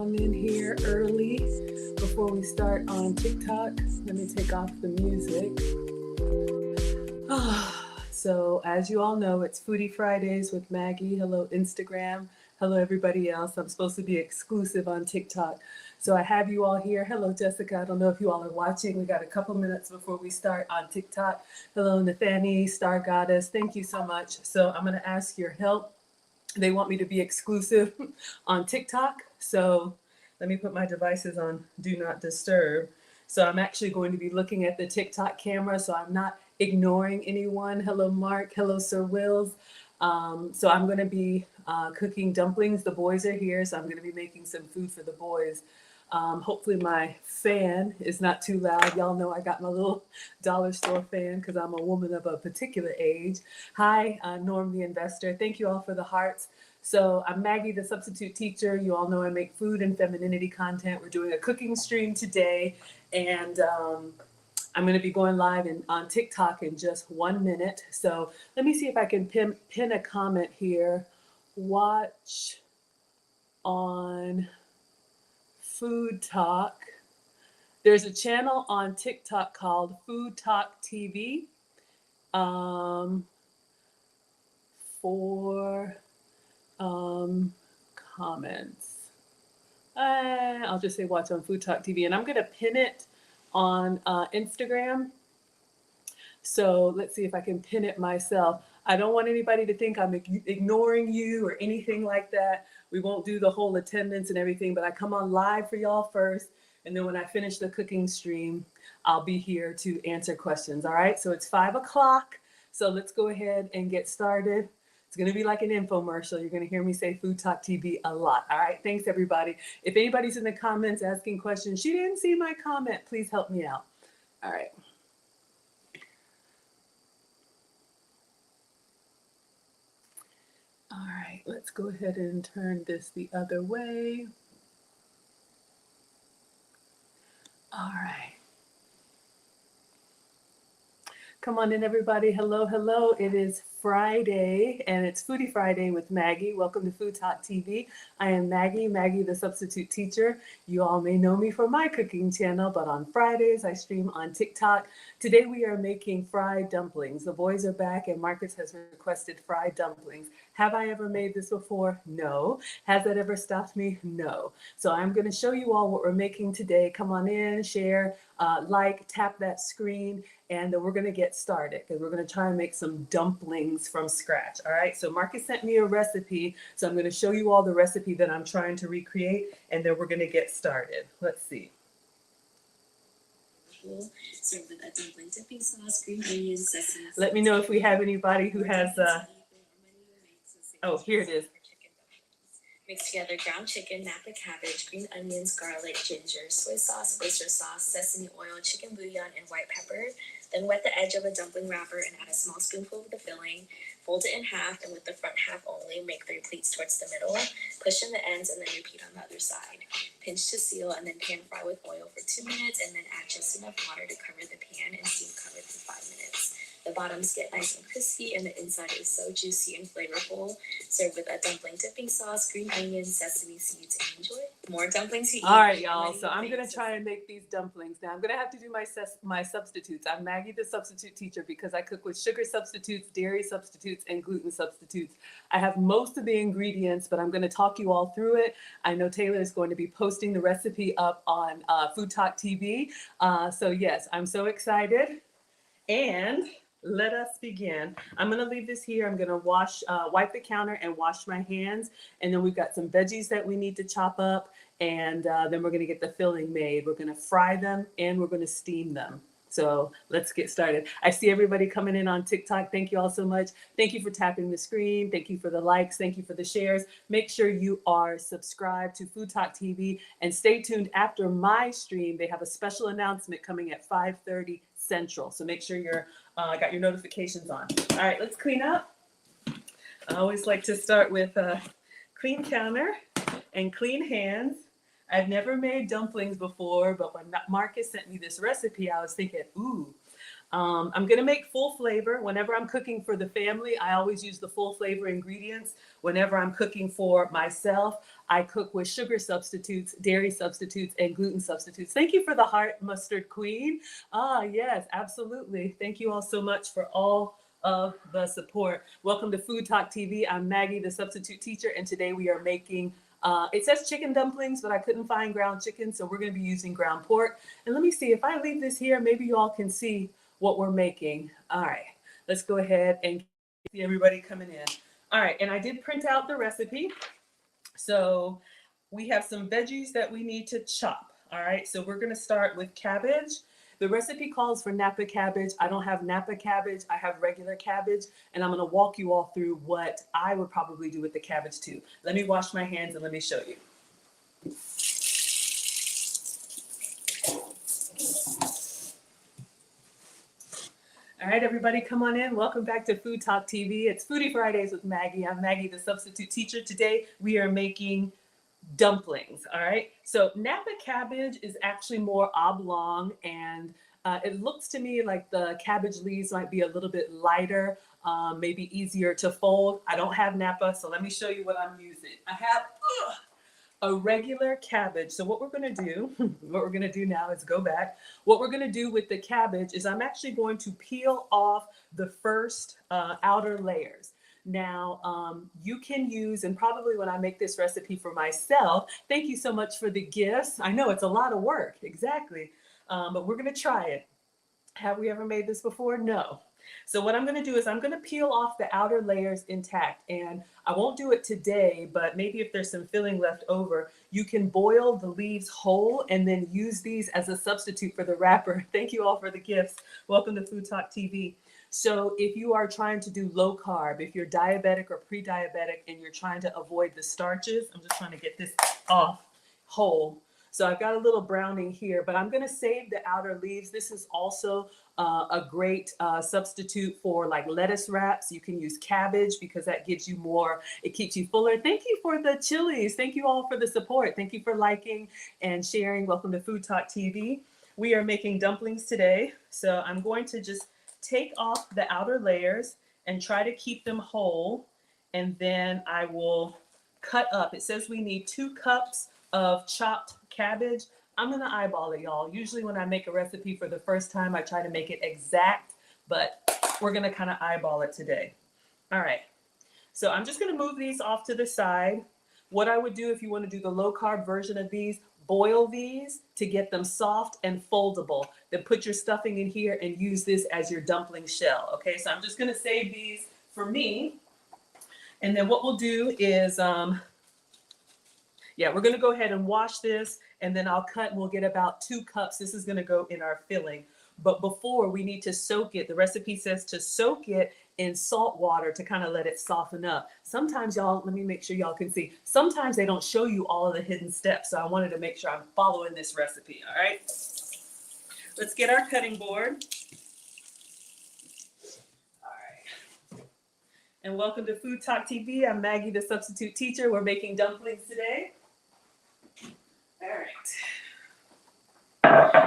on in here early before we start on TikTok. Let me take off the music. So as you all know, it's Foodie Fridays with Maggie. Hello, Instagram. Hello, everybody else. I'm supposed to be exclusive on TikTok. So I have you all here. Hello, Jessica. I don't know if you all are watching. We got a couple minutes before we start on TikTok. Hello, Nathani, Star Goddess. Thank you so much. So I'm going to ask your help. They want me to be exclusive on TikTok. So let me put my devices on Do Not Disturb. So I'm actually going to be looking at the TikTok camera, so I'm not ignoring anyone. Hello, Mark. Hello, Sir Wills. So I'm going to be cooking dumplings. The boys are here, so I'm going to be making some food for the boys. Hopefully my fan is not too loud. Y'all know I got my little dollar store fan because I'm a woman of a particular age. Hi, Norm the Investor. Thank you all for the hearts. So I'm Maggie, the substitute teacher. You all know I make food and femininity content. We're doing a cooking stream today, and I'm going to be going live on TikTok in just 1 minute. So let me see if I can pin a comment here. Watch on Food Talk. There's a channel on TikTok called Food Talk TV for comments. I'll just say watch on Food Talk TV, and I'm going to pin it on Instagram. So let's see if I can pin it myself. I don't want anybody to think I'm ignoring you or anything like that. We won't do the whole attendance and everything, but I come on live for y'all first. And then when I finish the cooking stream, I'll be here to answer questions. All right. So it's 5 o'clock. So let's go ahead and get started. It's going to be like an infomercial. You're going to hear me say Food Talk TV a lot. All right. Thanks, everybody. If anybody's in the comments asking questions, she didn't see my comment, please help me out. All right. All right, let's go ahead and turn this the other way. All right. Come on in, everybody. Hello, hello. It is Friday, and it's Foodie Friday with Maggie. Welcome to Food Talk TV. I am Maggie, the substitute teacher. You all may know me from my cooking channel, but on Fridays, I stream on TikTok. Today, we are making fried dumplings. The boys are back, and Marcus has requested fried dumplings. Have I ever made this before? No. Has that ever stopped me? No. So I'm going to show you all what we're making today. Come on in, share, like, tap that screen, and we're going to get started because we're going to try and make some dumplings from scratch. All right. So Marcus sent me a recipe. So I'm going to show you all the recipe that I'm trying to recreate, and then we're going to get started. Let's see. Served with a dumpling dipping sauce, green onions, sesame. Let me know if we have anybody who has oh, here it is. Mix together ground chicken, napa cabbage, green onions, garlic, ginger, soy sauce, oyster sauce, sesame oil, chicken bouillon, and white pepper. Then wet the edge of a dumpling wrapper and add a small spoonful of the filling. Fold it in half, and with the front half only, make 3 pleats towards the middle. Push in the ends and then repeat on the other side. Pinch to seal and then pan fry with oil for 2 minutes, and then add just enough water to cover the pan and steam cover for 5 minutes. The bottoms get nice and crispy, and the inside is so juicy and flavorful. Serve with a dumpling dipping sauce, green onions, sesame seeds, and enjoy. More dumplings to eat. All right, y'all. So I'm going to try and make these dumplings. Now, I'm going to have to do my substitutes. I'm Maggie, the substitute teacher, because I cook with sugar substitutes, dairy substitutes, and gluten substitutes. I have most of the ingredients, but I'm going to talk you all through it. I know Taylor is going to be posting the recipe up on Food Talk TV. So, yes, I'm so excited. And let us begin. I'm going to leave this here. I'm going to wipe the counter and wash my hands. And then we've got some veggies that we need to chop up. And then we're going to get the filling made. We're going to fry them and we're going to steam them. So let's get started. I see everybody coming in on TikTok. Thank you all so much. Thank you for tapping the screen. Thank you for the likes. Thank you for the shares. Make sure you are subscribed to Food Talk TV and stay tuned after my stream. They have a special announcement coming at 5:30 Central. So make sure you're got your notifications on. All right, let's clean up. I always like to start with a clean counter and clean hands. I've never made dumplings before, but when Marcus sent me this recipe, I was thinking, ooh, I'm gonna make full flavor. Whenever I'm cooking for the family, I always use the full flavor ingredients. Whenever I'm cooking for myself, I cook with sugar substitutes, dairy substitutes, and gluten substitutes. Thank you for the heart, Mustard Queen. Ah, yes, absolutely. Thank you all so much for all of the support. Welcome to Food Talk TV. I'm Maggie, the substitute teacher, and today we are making it says chicken dumplings, but I couldn't find ground chicken, so we're going to be using ground pork. And let me see, if I leave this here, maybe you all can see what we're making. All right, let's go ahead and see everybody coming in. All right, and I did print out the recipe. So we have some veggies that we need to chop. All right, so we're gonna start with cabbage. The recipe calls for Napa cabbage. I don't have Napa cabbage, I have regular cabbage, and I'm gonna walk you all through what I would probably do with the cabbage too. Let me wash my hands and let me show you. All right, everybody, come on in. Welcome back to Food Talk TV. It's Foodie Fridays with Maggie. I'm Maggie, the substitute teacher. Today, we are making dumplings. All right. So Napa cabbage is actually more oblong, and it looks to me like the cabbage leaves might be a little bit lighter, maybe easier to fold. I don't have Napa, so let me show you what I'm using. I have a regular cabbage. So what we're going to do, what we're going to do now is go back. What we're going to do with the cabbage is I'm actually going to peel off the first outer layers. Now, you can use, and probably when I make this recipe for myself, thank you so much for the gifts. I know it's a lot of work, exactly, but we're going to try it. Have we ever made this before? No. So what I'm going to do is I'm going to peel off the outer layers intact, and I won't do it today, but maybe if there's some filling left over, you can boil the leaves whole and then use these as a substitute for the wrapper. Thank you all for the gifts. Welcome to Food Talk TV. So if you are trying to do low carb, if you're diabetic or pre-diabetic and you're trying to avoid the starches, I'm just trying to get this off whole. So I've got a little browning here, but I'm gonna save the outer leaves. This is also a great substitute for like lettuce wraps. You can use cabbage because that gives you more, it keeps you fuller. Thank you for the chilies. Thank you all for the support. Thank you for liking and sharing. Welcome to Food Talk TV. We are making dumplings today. So I'm going to just take off the outer layers and try to keep them whole. And then I will cut up. It says we need 2 cups of chopped cabbage. I'm gonna eyeball it, y'all. Usually when I make a recipe for the first time, I try to make it exact, but we're gonna kind of eyeball it today. All right, so I'm just gonna move these off to the side. What I would do if you wanna do the low carb version of these, boil these to get them soft and foldable. Then put your stuffing in here and use this as your dumpling shell. Okay, so I'm just gonna save these for me. And then what we'll do is, we're gonna go ahead and wash this, and then I'll cut and we'll get about 2 cups. This is gonna go in our filling. But before, we need to soak it. The recipe says to soak it in salt water to kind of let it soften up. Sometimes y'all, let me make sure y'all can see, sometimes they don't show you all of the hidden steps. So I wanted to make sure I'm following this recipe, all right? Let's get our cutting board. All right. And welcome to Food Talk TV. I'm Maggie, the substitute teacher. We're making dumplings today. All right.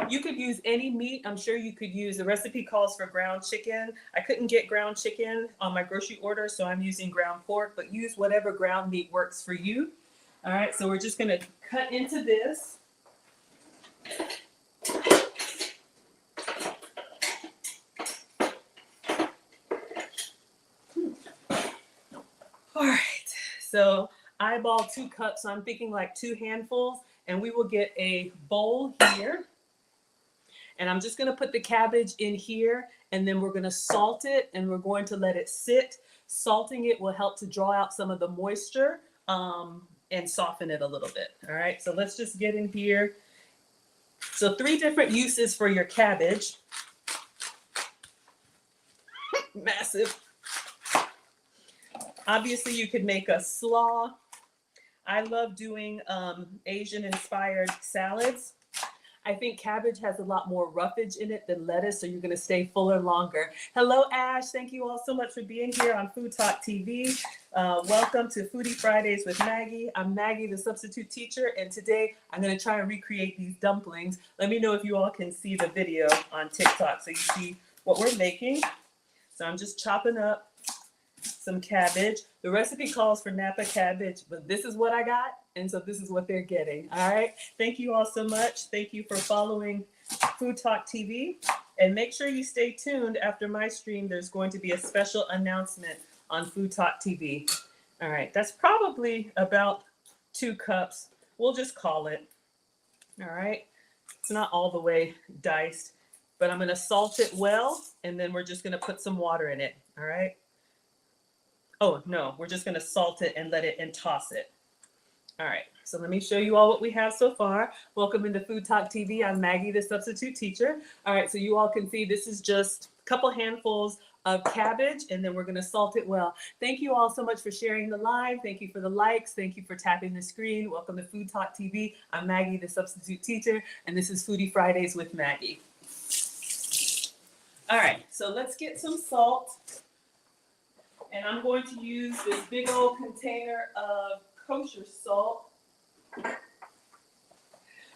You could use any meat. I'm sure you could use, the recipe calls for ground chicken. I couldn't get ground chicken on my grocery order, so I'm using ground pork, but use whatever ground meat works for you. All right, so we're just gonna cut into this. All right, so eyeball 2 cups, so I'm thinking like 2 handfuls, and we will get a bowl here. And I'm just gonna put the cabbage in here, and then we're gonna salt it, and we're going to let it sit. Salting it will help to draw out some of the moisture and soften it a little bit. All right, so let's just get in here. So 3 different uses for your cabbage. Massive. Obviously, you could make a slaw. I love doing Asian-inspired salads. I think cabbage has a lot more roughage in it than lettuce, so you're going to stay fuller longer. Hello, Ash. Thank you all so much for being here on Food Talk TV. Welcome to Foodie Fridays with Maggie. I'm Maggie, the substitute teacher, and today I'm going to try and recreate these dumplings. Let me know if you all can see the video on TikTok so you see what we're making. So I'm just chopping up some cabbage. The recipe calls for Napa cabbage, but this is what I got, and so this is what they're getting. All right. Thank you all so much. Thank you for following Food Talk TV, and make sure you stay tuned after my stream. There's going to be a special announcement on Food Talk TV. All right. That's probably about 2 cups. We'll just call it. All right. It's not all the way diced, but I'm going to salt it well, and then we're just going to put some water in it. All right. Oh, no, we're just going to salt it and let it and toss it. All right, so let me show you all what we have so far. Welcome into Food Talk TV. I'm Maggie, the substitute teacher. All right, so you all can see this is just a couple handfuls of cabbage, and then we're going to salt it well. Thank you all so much for sharing the live. Thank you for the likes. Thank you for tapping the screen. Welcome to Food Talk TV. I'm Maggie, the substitute teacher, and this is Foodie Fridays with Maggie. All right, so let's get some salt. And I'm going to use this big old container of kosher salt.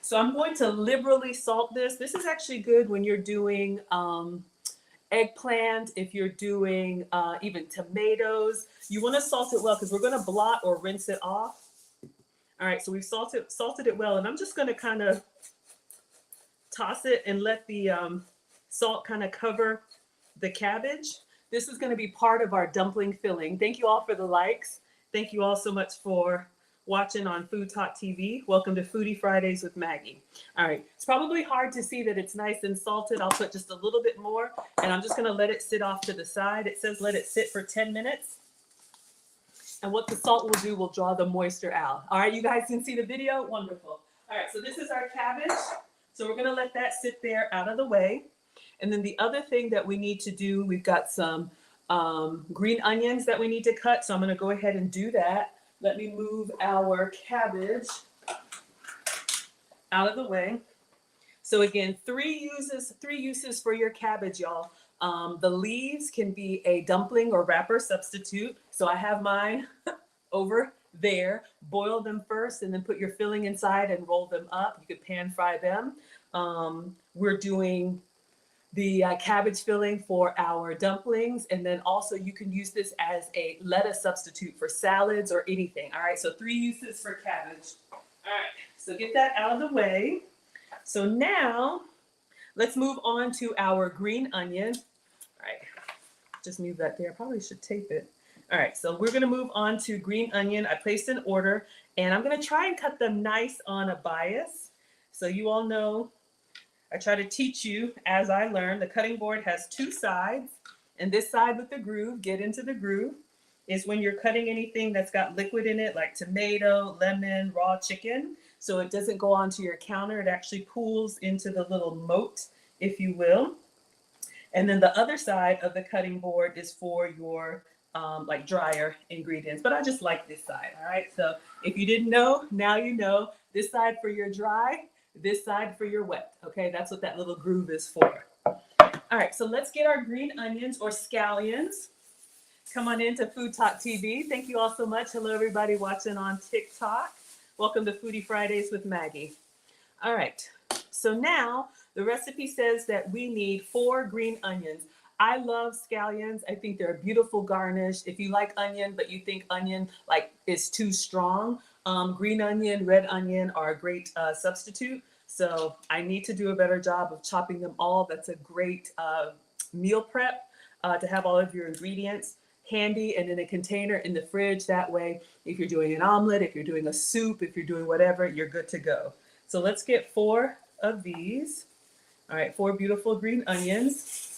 So I'm going to liberally salt this. This is actually good when you're doing eggplant, if you're doing even tomatoes. You want to salt it well because we're going to blot or rinse it off. All right, so we've salted it well, and I'm just going to kind of toss it and let the salt kind of cover the cabbage. This is going to be part of our dumpling filling. Thank you all for the likes. Thank you all so much for watching on Food Talk TV. Welcome to Foodie Fridays with Maggie. All right, it's probably hard to see that it's nice and salted. I'll put just a little bit more, and I'm just going to let it sit off to the side. It says let it sit for 10 minutes. And what the salt will do will draw the moisture out. All right, you guys can see the video? Wonderful. All right, so this is our cabbage. So we're going to let that sit there out of the way. And then the other thing that we need to do, we've got some green onions that we need to cut. So I'm going to go ahead and do that. Let me move our cabbage out of the way. So again, three uses for your cabbage, y'all. The leaves can be a dumpling or wrapper substitute. So I have mine over there. Boil them first and then put your filling inside and roll them up. You could pan fry them. We're doing the cabbage filling for our dumplings. And then also you can use this as a lettuce substitute for salads or anything. All right, so 3 uses for cabbage. All right, so get that out of the way. So now let's move on to our green onion. All right, just move that there. I probably should tape it. All right, so we're gonna move on to green onion. I placed an order and I'm gonna try and cut them nice on a bias. So you all know, I try to teach you as I learn. The cutting board has 2 sides, and this side with the groove, get into the groove, is when you're cutting anything that's got liquid in it, like tomato, lemon, raw chicken. So it doesn't go onto your counter. It actually pools into the little moat, if you will. And then the other side of the cutting board is for your like drier ingredients. But I just like this side, all right? So if you didn't know, now you know. This side for your dry, this side for your wet, okay? That's what that little groove is for. All right, so let's get our green onions or scallions. Come on into Food Talk TV. Thank you all so much. Hello, everybody watching on TikTok. Welcome to Foodie Fridays with Maggie. All right, so now the recipe says that we need 4 green onions. I love scallions. I think they're a beautiful garnish. If you like onion, but you think onion like is too strong, green onion, red onion are a great substitute. So I need to do a better job of chopping them all. That's a great meal prep to have all of your ingredients handy and in a container in the fridge. That way, if you're doing an omelet, if you're doing a soup, if you're doing whatever, you're good to go. So let's get 4 of these. All right, 4 beautiful green onions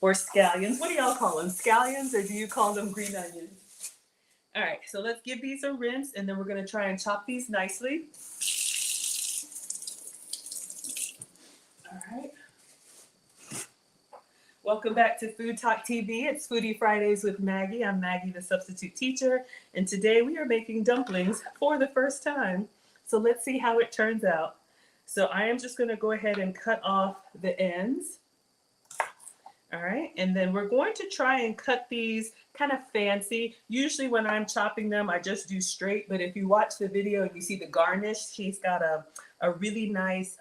or scallions. What do y'all call them? Scallions, or do you call them green onions? All right, so let's give these a rinse, and then we're going to try and chop these nicely. All right. Welcome back to Food Talk TV. It's Foodie Fridays with Maggie. I'm Maggie, the substitute teacher, and today we are making dumplings for the first time. So let's see how it turns out. So I am just going to go ahead and cut off the ends. All right, and then we're going to try and cut these kind of fancy. Usually when I'm chopping them, I just do straight, but if you watch the video and you see the garnish, she's got a really nice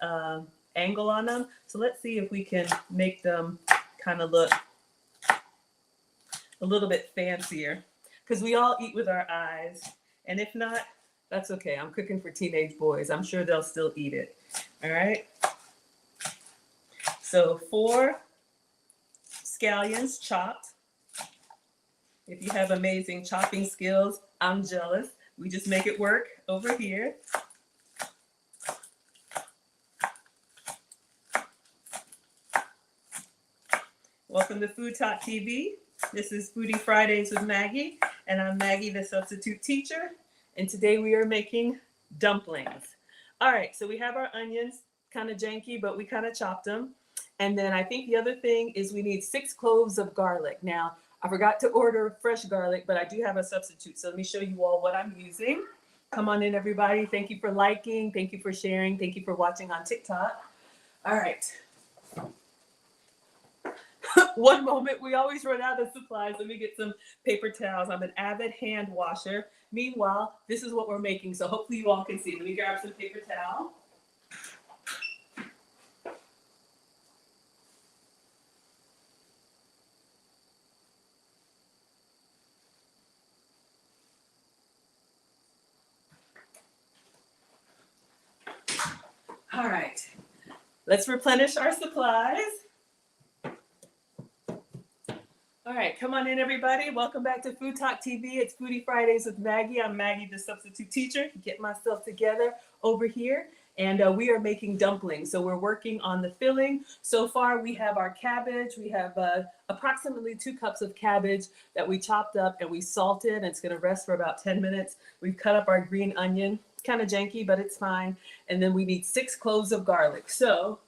angle on them. So let's see if we can make them kind of look a little bit fancier, because we all eat with our eyes, and if not, that's okay. I'm cooking for teenage boys. I'm sure they'll still eat it. All right, so 4 scallions chopped. If you have amazing chopping skills, I'm jealous. We just make it work over here. Welcome to Food Talk TV. This is Foodie Fridays with Maggie, and I'm Maggie, the substitute teacher. And today we are making dumplings. All right, so we have our onions, kind of janky, but we kind of chopped them. And then I think the other thing is we need 6 cloves of garlic. Now, I forgot to order fresh garlic, but I do have a substitute. So let me show you all what I'm using. Come on in, everybody. Thank you for liking. Thank you for sharing. Thank you for watching on TikTok. All right. One moment, we always run out of supplies. Let me get some paper towels. I'm an avid hand washer. Meanwhile, this is what we're making. So hopefully you all can see. Let me grab some paper towel. All right, let's replenish our supplies. All right, come on in, everybody. Welcome back to Food Talk TV. It's Foodie Fridays with Maggie. I'm Maggie, the substitute teacher. Get myself together over here. And we are making dumplings. So we're working on the filling. So far, we have our cabbage. We have approximately 2 cups of cabbage that we chopped up and we salted. And it's going to rest for about 10 minutes. We've cut up our green onion. Kind of janky, but it's fine. And then we need 6 cloves of garlic. So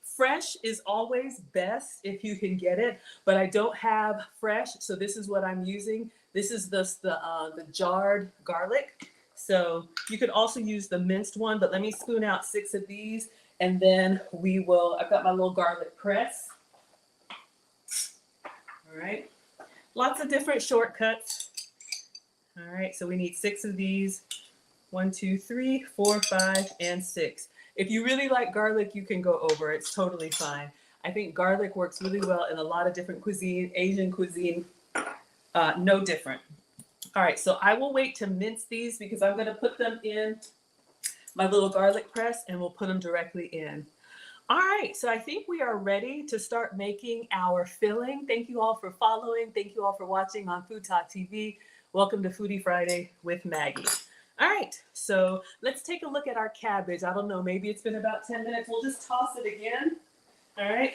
fresh is always best if you can get it, but I don't have fresh, so this is what I'm using. This is the jarred garlic. So you could also use the minced one, but let me spoon out 6 of these, and then we will. I've got my little garlic press. All right, lots of different shortcuts. All right, so we need 6 of these. 1, 2, 3, 4, 5, and 6. If you really like garlic, you can go over. It's totally fine. I think garlic works really well in a lot of different cuisine, Asian cuisine, no different. All right, so I will wait to mince these because I'm going to put them in my little garlic press and we'll put them directly in. All right, so I think we are ready to start making our filling. Thank you all for following. Thank you all for watching on Food Talk TV. Welcome to Foodie Friday with Maggie. All right, so let's take a look at our cabbage. I don't know, maybe it's been about 10 minutes. We'll just toss it again. All right.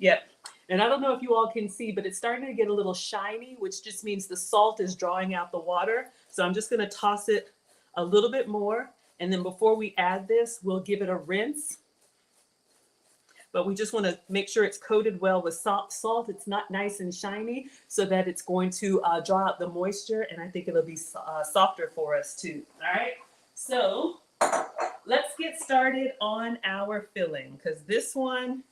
Yep. And I don't know if you all can see, but it's starting to get a little shiny, which just means the salt is drawing out the water. So I'm just going to toss it a little bit more. And then before we add this, we'll give it a rinse. But we just want to make sure it's coated well with salt. It's not nice and shiny so that it's going to draw out the moisture. And I think it'll be softer for us too. All right. So let's get started on our filling because this one,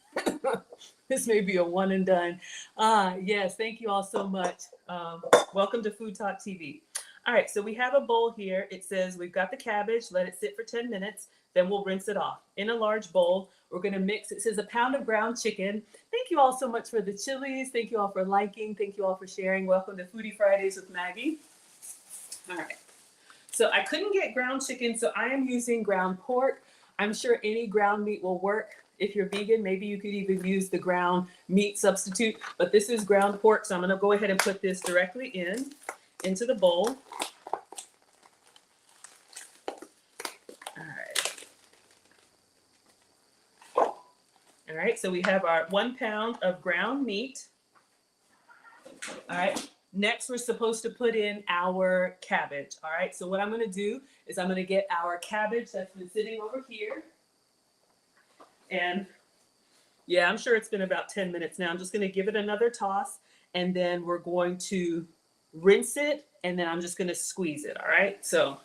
this may be a one and done. Yes. Thank you all so much. Welcome to Food Talk TV. All right. So we have a bowl here. It says we've got the cabbage. Let it sit for 10 minutes. Then we'll rinse it off. In a large bowl, we're going to mix, it says a pound of ground chicken. Thank you all so much for the chilies. Thank you all for liking. Thank you all for sharing. Welcome to Foodie Fridays with Maggie. All right. So I couldn't get ground chicken, so I am using ground pork. I'm sure any ground meat will work. If you're vegan, maybe you could even use the ground meat substitute, but this is ground pork. So I'm going to go ahead and put this directly into the bowl. All right, so we have our 1 pound of ground meat. All right, next we're supposed to put in our cabbage. All right, so what I'm going to do is I'm going to get our cabbage that's been sitting over here. And yeah, I'm sure it's been about 10 minutes now. I'm just going to give it another toss and then we're going to rinse it and then I'm just going to squeeze it. All right, so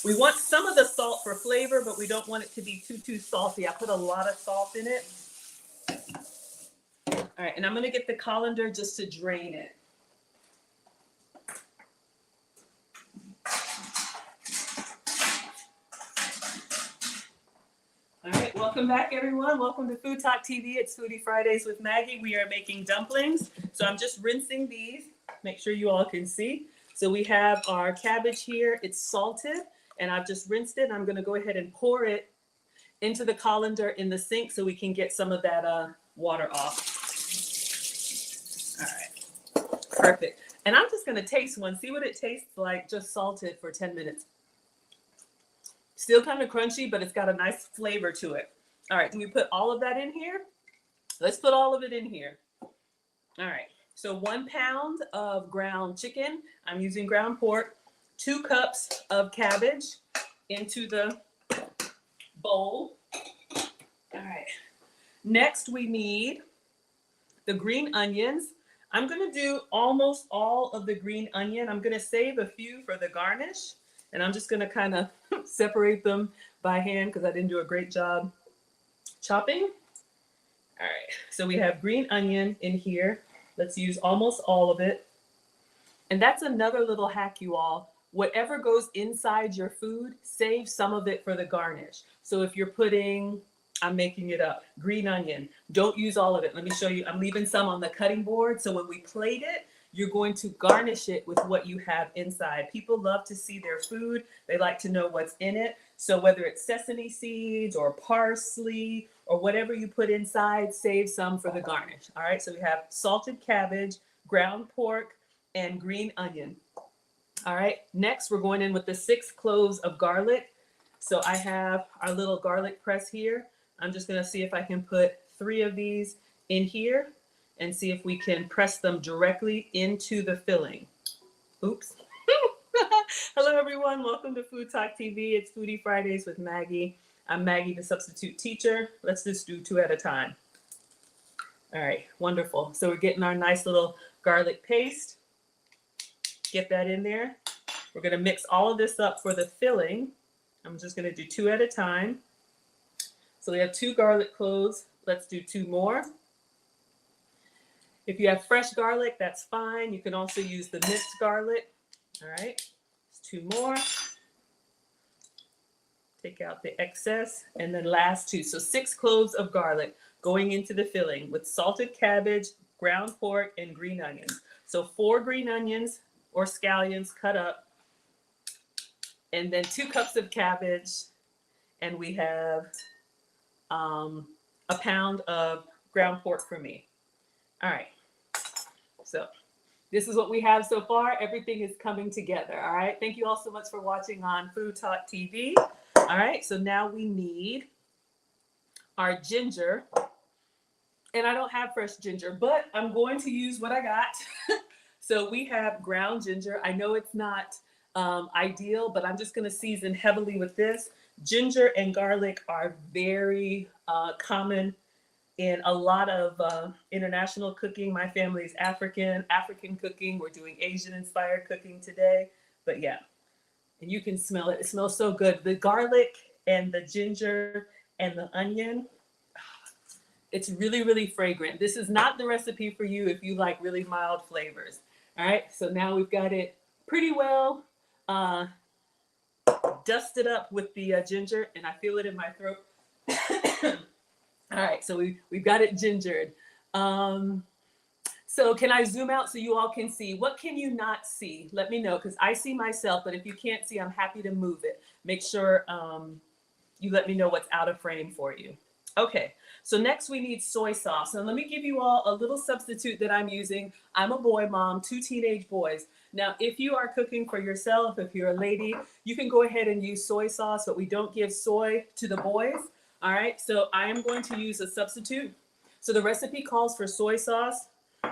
We want some of the salt for flavor, but we don't want it to be too salty. I put a lot of salt in it. All right, and I'm gonna get the colander just to drain it. All right, welcome back everyone. Welcome to Food Talk TV. It's Foodie Fridays with Maggie. We are making dumplings. So I'm just rinsing these. Make sure you all can see. So we have our cabbage here. It's salted and I've just rinsed it. I'm gonna go ahead and pour it into the colander in the sink so we can get some of that water off. All right, perfect. And I'm just gonna taste one, see what it tastes like, just salted for 10 minutes. Still kind of crunchy, but it's got a nice flavor to it. All right, do we put all of that in here? Let's put all of it in here. All right, so 1 pound of ground chicken. I'm using ground pork. 2 cups of cabbage into the bowl. All right, next we need the green onions. I'm gonna do almost all of the green onion. I'm gonna save a few for the garnish. And I'm just gonna kind of separate them by hand because I didn't do a great job chopping. All right, so we have green onion in here. Let's use almost all of it. And that's another little hack, you all. Whatever goes inside your food, save some of it for the garnish. So if you're putting, I'm making it up, green onion, don't use all of it. Let me show you, I'm leaving some on the cutting board. So when we plate it, you're going to garnish it with what you have inside. People love to see their food. They like to know what's in it. So whether it's sesame seeds or parsley or whatever you put inside, save some for the garnish. All right, so we have salted cabbage, ground pork, and green onion. All right, next we're going in with the 6 cloves of garlic. So I have our little garlic press here. I'm just gonna see if I can put 3 of these in here and see if we can press them directly into the filling. Oops. Hello everyone, welcome to Food Talk TV. It's Foodie Fridays with Maggie. I'm Maggie, the substitute teacher. Let's just do 2 at a time. All right, wonderful. So we're getting our nice little garlic paste. Get that in there. We're gonna mix all of this up for the filling. I'm just gonna do 2 at a time. So we have 2 garlic cloves. Let's do 2 more. If you have fresh garlic, that's fine. You can also use the minced garlic. All right, 2 more. Take out the excess, and then last 2. So 6 cloves of garlic going into the filling with salted cabbage, ground pork, and green onions. So 4 green onions or scallions cut up, and then 2 cups of cabbage, and we have a pound of ground pork for me. All right, so this is what we have so far. Everything is coming together, all right? Thank you all so much for watching on Food Talk TV. All right, so now we need our ginger. And I don't have fresh ginger, but I'm going to use what I got. So we have ground ginger. I know it's not ideal, but I'm just gonna season heavily with this. Ginger and garlic are very common in a lot of international cooking. My family is African cooking. We're doing Asian inspired cooking today, but yeah, and you can smell it. It smells so good. The garlic and the ginger and the onion, it's really, really fragrant. This is not the recipe for you if you like really mild flavors. All right, so now we've got it pretty well dusted up with the ginger, and I feel it in my throat. All right, so we've got it gingered. So can I zoom out so you all can see? What can you not see? Let me know, because I see myself, but if you can't see, I'm happy to move it. Make sure you let me know what's out of frame for you. Okay, so next we need soy sauce. And let me give you all a little substitute that I'm using. I'm a boy mom, 2 teenage boys. Now, if you are cooking for yourself, if you're a lady, you can go ahead and use soy sauce, but we don't give soy to the boys. All right, so I am going to use a substitute. So the recipe calls for soy sauce.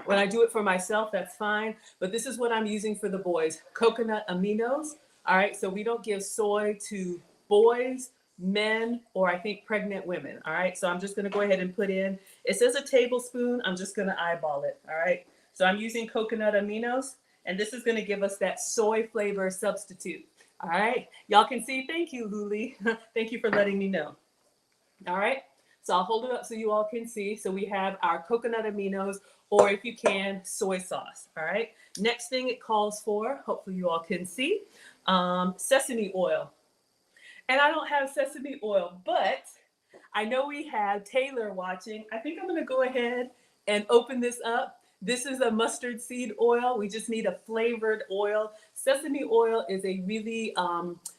When I do it for myself, that's fine. But this is what I'm using for the boys, coconut aminos. All right, so we don't give soy to boys, men, or I think pregnant women. All right, so I'm just gonna go ahead and put in, it says a tablespoon, I'm just gonna eyeball it. All right, so I'm using coconut aminos, and this is gonna give us that soy flavor substitute. All right. Y'all can see. Thank you, Luli. Thank you for letting me know. All right. So I'll hold it up so you all can see. So we have our coconut aminos, or if you can, soy sauce. All right. Next thing it calls for, hopefully you all can see, sesame oil. And I don't have sesame oil, but I know we have Taylor watching. I think I'm going to go ahead and open this up. This is a mustard seed oil. We just need a flavored oil. Sesame oil is a really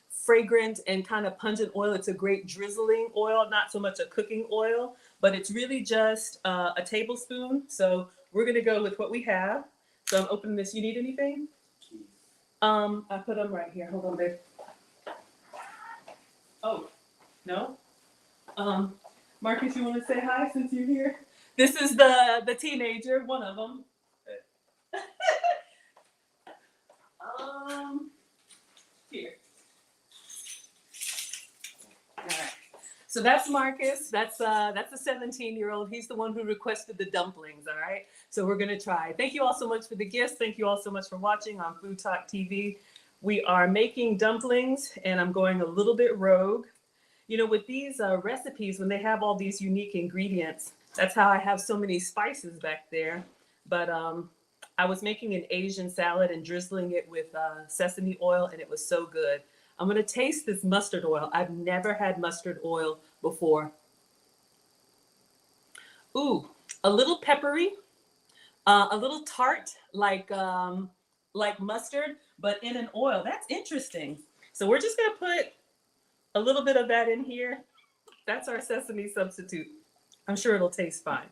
fragrant and kind of pungent oil. It's a great drizzling oil, not so much a cooking oil, but it's really just a tablespoon. So we're going to go with what we have. So I'm opening this. You need anything? I put them right here. Hold on, babe. Oh, no? Marcus, you want to say hi since you're here? This is the teenager, one of them. Here. All right. So that's Marcus. That's a 17-year-old. He's the one who requested the dumplings. All right. So we're gonna try. Thank you all so much for the gifts. Thank you all so much for watching on Food Talk TV. We are making dumplings, and I'm going a little bit rogue. You know, with these recipes, when they have all these unique ingredients, that's how I have so many spices back there. But I was making an Asian salad and drizzling it with sesame oil, and it was so good. I'm going to taste this mustard oil. I've never had mustard oil before. Ooh, a little peppery, a little tart, like mustard, but in an oil. That's interesting. So we're just going to put a little bit of that in here. That's our sesame substitute. I'm sure it'll taste fine.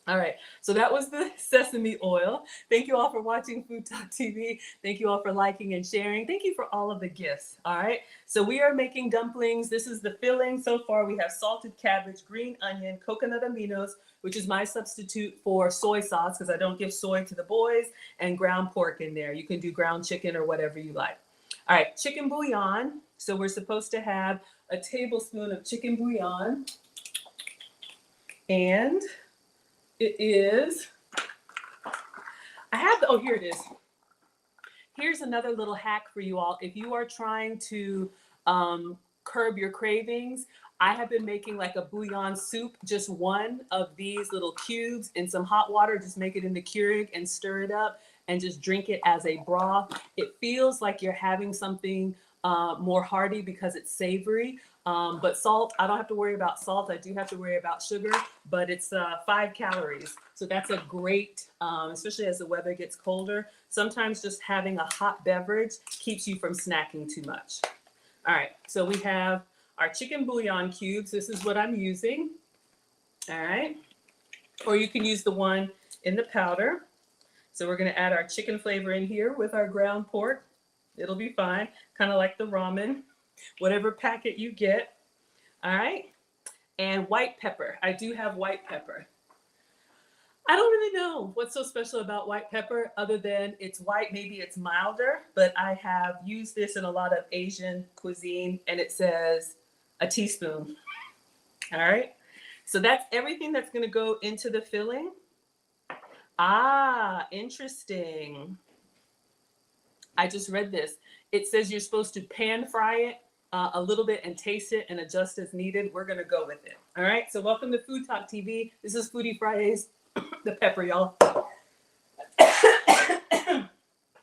All right, so that was the sesame oil. Thank you all for watching Food Talk TV. Thank you all for liking and sharing. Thank you for all of the gifts. All right, so we are making dumplings. This is the filling. So far, we have salted cabbage, green onion, coconut aminos, which is my substitute for soy sauce because I don't give soy to the boys, and ground pork in there. You can do ground chicken or whatever you like. All right, chicken bouillon. So we're supposed to have a tablespoon of chicken bouillon. And it is, oh, here it is. Here's another little hack for you all. If you are trying to curb your cravings, I have been making like a bouillon soup, just one of these little cubes in some hot water. Just make it in the Keurig and stir it up and just drink it as a broth. It feels like you're having something more hearty because it's savory. But salt, I don't have to worry about salt. I do have to worry about sugar, but it's 5 calories. So that's a great, especially as the weather gets colder. Sometimes just having a hot beverage keeps you from snacking too much. All right, so we have our chicken bouillon cubes. This is what I'm using. All right, or you can use the one in the powder. So we're gonna add our chicken flavor in here with our ground pork. It'll be fine, kind of like the ramen, whatever packet you get. All right, and white pepper. I do have white pepper. I don't really know what's so special about white pepper other than it's white, maybe it's milder, but I have used this in a lot of Asian cuisine and it says a teaspoon. All right, so that's everything that's gonna go into the filling. Ah, interesting. I just read this. It says you're supposed to pan fry it a little bit and taste it and adjust as needed. We're gonna go with it. All right, so welcome to Food Talk TV. This is Foodie Fridays. The pepper, y'all.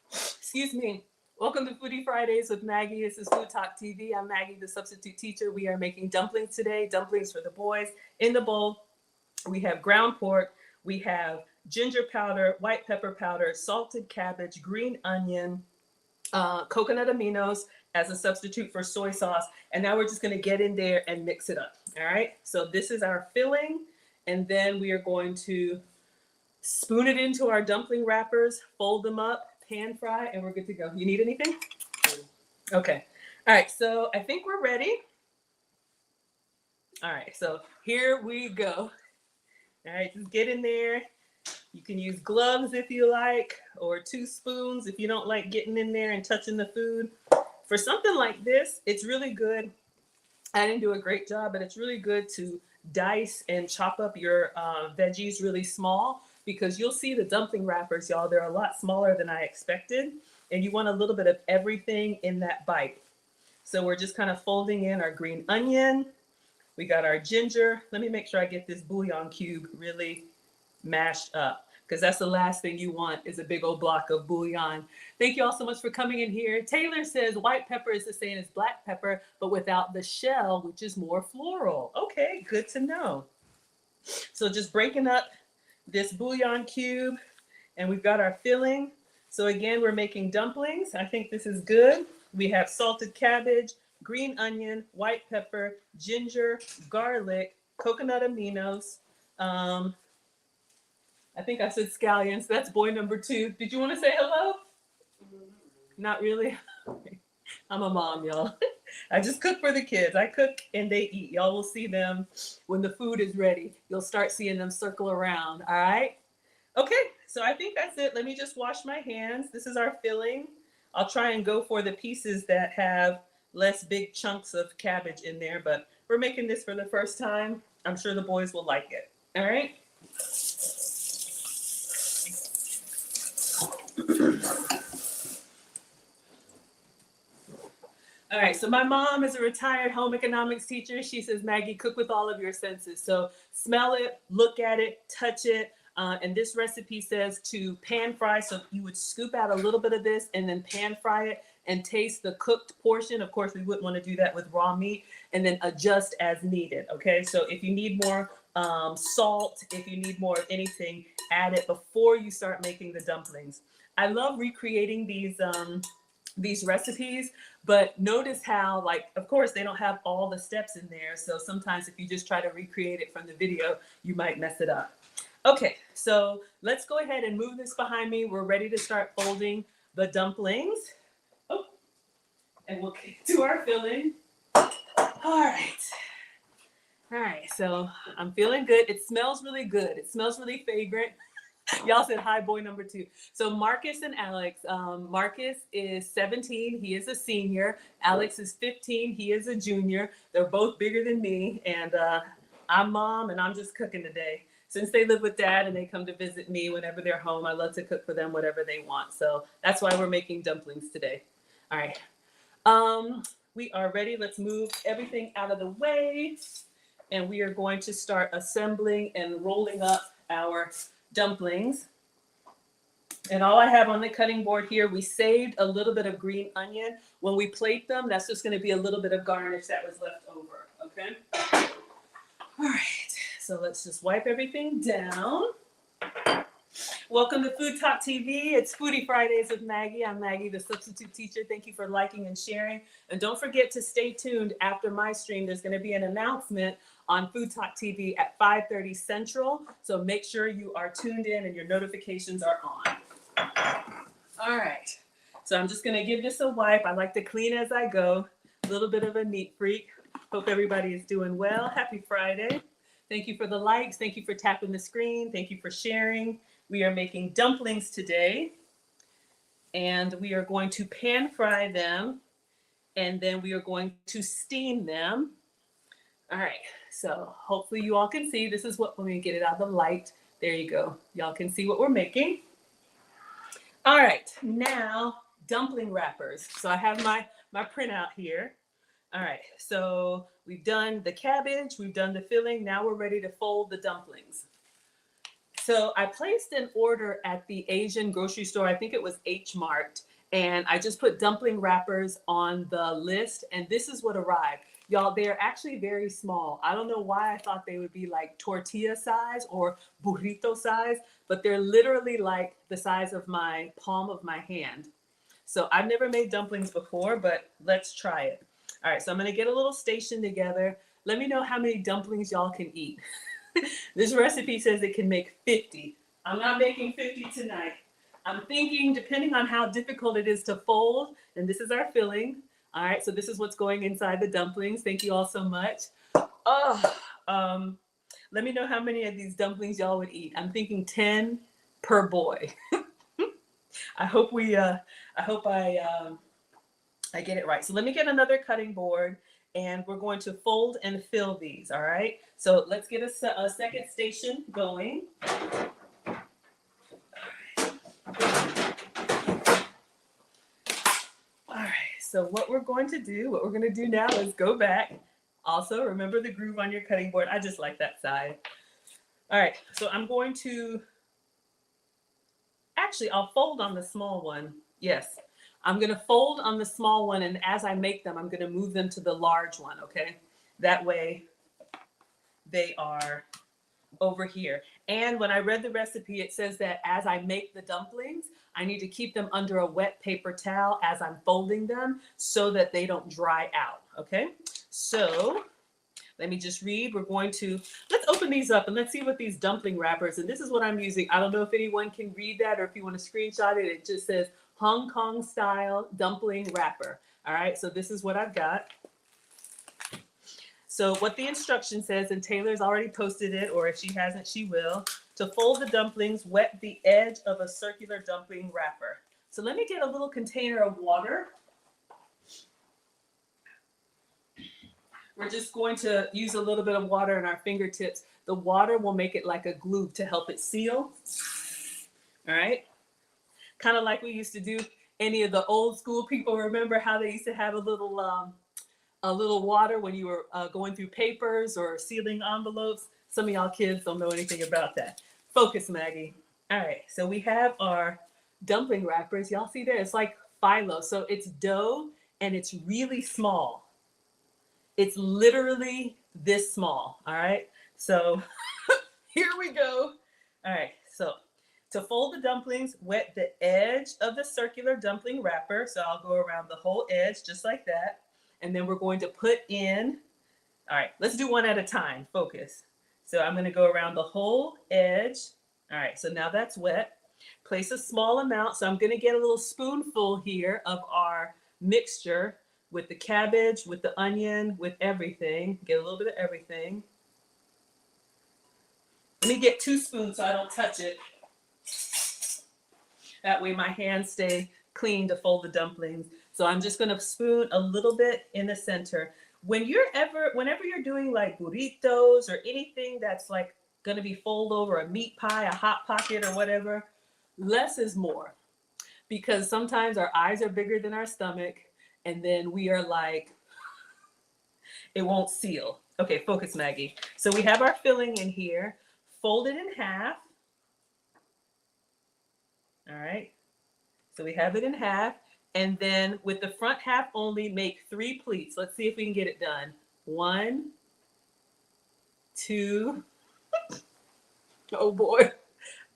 Excuse me. Welcome to Foodie Fridays with Maggie. This is Food Talk TV. I'm Maggie, the substitute teacher. We are making dumplings today, dumplings for the boys. In the bowl, we have ground pork, we have ginger powder, white pepper powder, salted cabbage, green onion, coconut aminos as a substitute for soy sauce. And now we're just gonna get in there and mix it up. All right, so this is our filling. And then we are going to spoon it into our dumpling wrappers, fold them up, pan fry, and we're good to go. You need anything? Okay. All right, so I think we're ready. All right, so here we go. All right, just get in there. You can use gloves if you like, or 2 spoons if you don't like getting in there and touching the food. For something like this, it's really good. I didn't do a great job, but it's really good to dice and chop up your veggies really small, because you'll see the dumpling wrappers, y'all, they're a lot smaller than I expected, and you want a little bit of everything in that bite. So we're just kind of folding in our green onion. We got our ginger. Let me make sure I get this bouillon cube really mashed up, because that's the last thing you want is a big old block of bouillon. Thank you all so much for coming in here. Taylor says white pepper is the same as black pepper, but without the shell, which is more floral. Okay, good to know. So just breaking up this bouillon cube, and we've got our filling. So again, we're making dumplings. I think this is good. We have salted cabbage, green onion, white pepper, ginger, garlic, coconut aminos. I think I said scallions. That's boy number 2. Did you want to say hello? Not really. I'm a mom, y'all. I just cook for the kids. I cook and they eat. Y'all will see them when the food is ready. You'll start seeing them circle around. All right. Okay, so I think that's it. Let me just wash my hands. This is our filling. I'll try and go for the pieces that have less big chunks of cabbage in there, but we're making this for the first time. I'm sure the boys will like it. All right. All right, so my mom is a retired home economics teacher. She says, Maggie, cook with all of your senses. So smell it, look at it, touch it. And this recipe says to pan fry. So you would scoop out a little bit of this and then pan fry it and taste the cooked portion. Of course, we wouldn't want to do that with raw meat, and then adjust as needed. Okay, so if you need more salt, if you need more of anything, add it before you start making the dumplings. I love recreating these recipes, but notice how, like, of course, they don't have all the steps in there. So sometimes if you just try to recreate it from the video, you might mess it up. Okay, so let's go ahead and move this behind me. We're ready to start folding the dumplings. Oh, and we'll get to our filling. All right. All right, so I'm feeling good. It smells really good. It smells really fragrant. Y'all said hi, boy number 2. So Marcus and Alex. Marcus is 17. He is a senior. Alex is 15. He is a junior. They're both bigger than me. And I'm mom, and I'm just cooking today. Since they live with dad and they come to visit me whenever they're home, I love to cook for them whatever they want. So that's why we're making dumplings today. All right. We are ready. Let's move everything out of the way. And we are going to start assembling and rolling up our dumplings. And all I have on the cutting board here, we saved a little bit of green onion. When we plate them, that's just going to be a little bit of garnish that was left over. Okay. All right. So let's just wipe everything down. Welcome to Food Talk TV. It's Foodie Fridays with Maggie. I'm Maggie, the substitute teacher. Thank you for liking and sharing. And don't forget to stay tuned after my stream. There's going to be an announcement on Food Talk TV at 5:30 Central. So make sure you are tuned in and your notifications are on. All right. So I'm just going to give this a wipe. I like to clean as I go. A little bit of a neat freak. Hope everybody is doing well. Happy Friday. Thank you for the likes. Thank you for tapping the screen. Thank you for sharing. We are making dumplings today, and we are going to pan fry them, and then we are going to steam them. All right, so hopefully you all can see. This is what, let me get it out of the light. There you go. Y'all can see what we're making. All right, now dumpling wrappers. So I have my printout here. All right, so we've done the cabbage, we've done the filling. Now we're ready to fold the dumplings. So I placed an order at the Asian grocery store. I think it was H Mart. And I just put dumpling wrappers on the list. And this is what arrived. Y'all, they're actually very small. I don't know why I thought they would be like tortilla size or burrito size, but they're literally like the size of my palm of my hand. So I've never made dumplings before, but let's try it. All right, so I'm gonna get a little station together. Let me know how many dumplings y'all can eat. This recipe says it can make 50. I'm not making 50 tonight. I'm thinking, depending on how difficult it is to fold, and this is our filling. All right, so this is what's going inside the dumplings. Thank you all so much. Let me know how many of these dumplings y'all would eat. I'm thinking 10 per boy. I hope I get it right. So let me get another cutting board, and we're going to fold and fill these. All right. So let's get a second station going. All right. so what we're going to do now is go back. Also, remember the groove on your cutting board. I just like that side. All right, so I'm going to, actually, I'll fold on the small one. Yes, I'm gonna fold on the small one, and as I make them, I'm gonna move them to the large one, okay? That way they are over here. And when I read the recipe, it says that as I make the dumplings, I need to keep them under a wet paper towel as I'm folding them so that they don't dry out, okay? So let me just read. Let's open these up and let's see what these dumpling wrappers, and this is what I'm using. I don't know if anyone can read that or if you want to screenshot it. It just says Hong Kong style dumpling wrapper. All right, so this is what I've got. So what the instruction says, and Taylor's already posted it, or if she hasn't, she will. To fold the dumplings, wet the edge of a circular dumpling wrapper. So let me get a little container of water. We're just going to use a little bit of water in our fingertips. The water will make it like a glue to help it seal. All right. Kind of like we used to do. Any of the old school people remember how they used to have a little water when you were going through papers or sealing envelopes. Some of y'all kids don't know anything about that. Focus, Maggie. All right, so we have our dumpling wrappers. Y'all see there? It's like phyllo. So it's dough and it's really small. It's literally this small. All right, so here we go. All right, so to fold the dumplings, wet the edge of the circular dumpling wrapper. So I'll go around the whole edge just like that. And then we're going to put in, all right, let's do one at a time, focus. So I'm gonna go around the whole edge. All right, so now that's wet. Place a small amount, so I'm gonna get a little spoonful here of our mixture with the cabbage, with the onion, with everything. Get a little bit of everything. Let me get 2 spoons so I don't touch it. That way my hands stay clean to fold the dumplings. So I'm just gonna spoon a little bit in the center. Whenever you're doing like burritos or anything that's like gonna be fold over a meat pie, a hot pocket or whatever, less is more. Because sometimes our eyes are bigger than our stomach and then we are like, it won't seal. Okay, focus, Maggie. So we have our filling in here, fold it in half. All right, so we have it in half. And then with the front half only, make 3 pleats. Let's see if we can get it done. 1, 2, oh boy,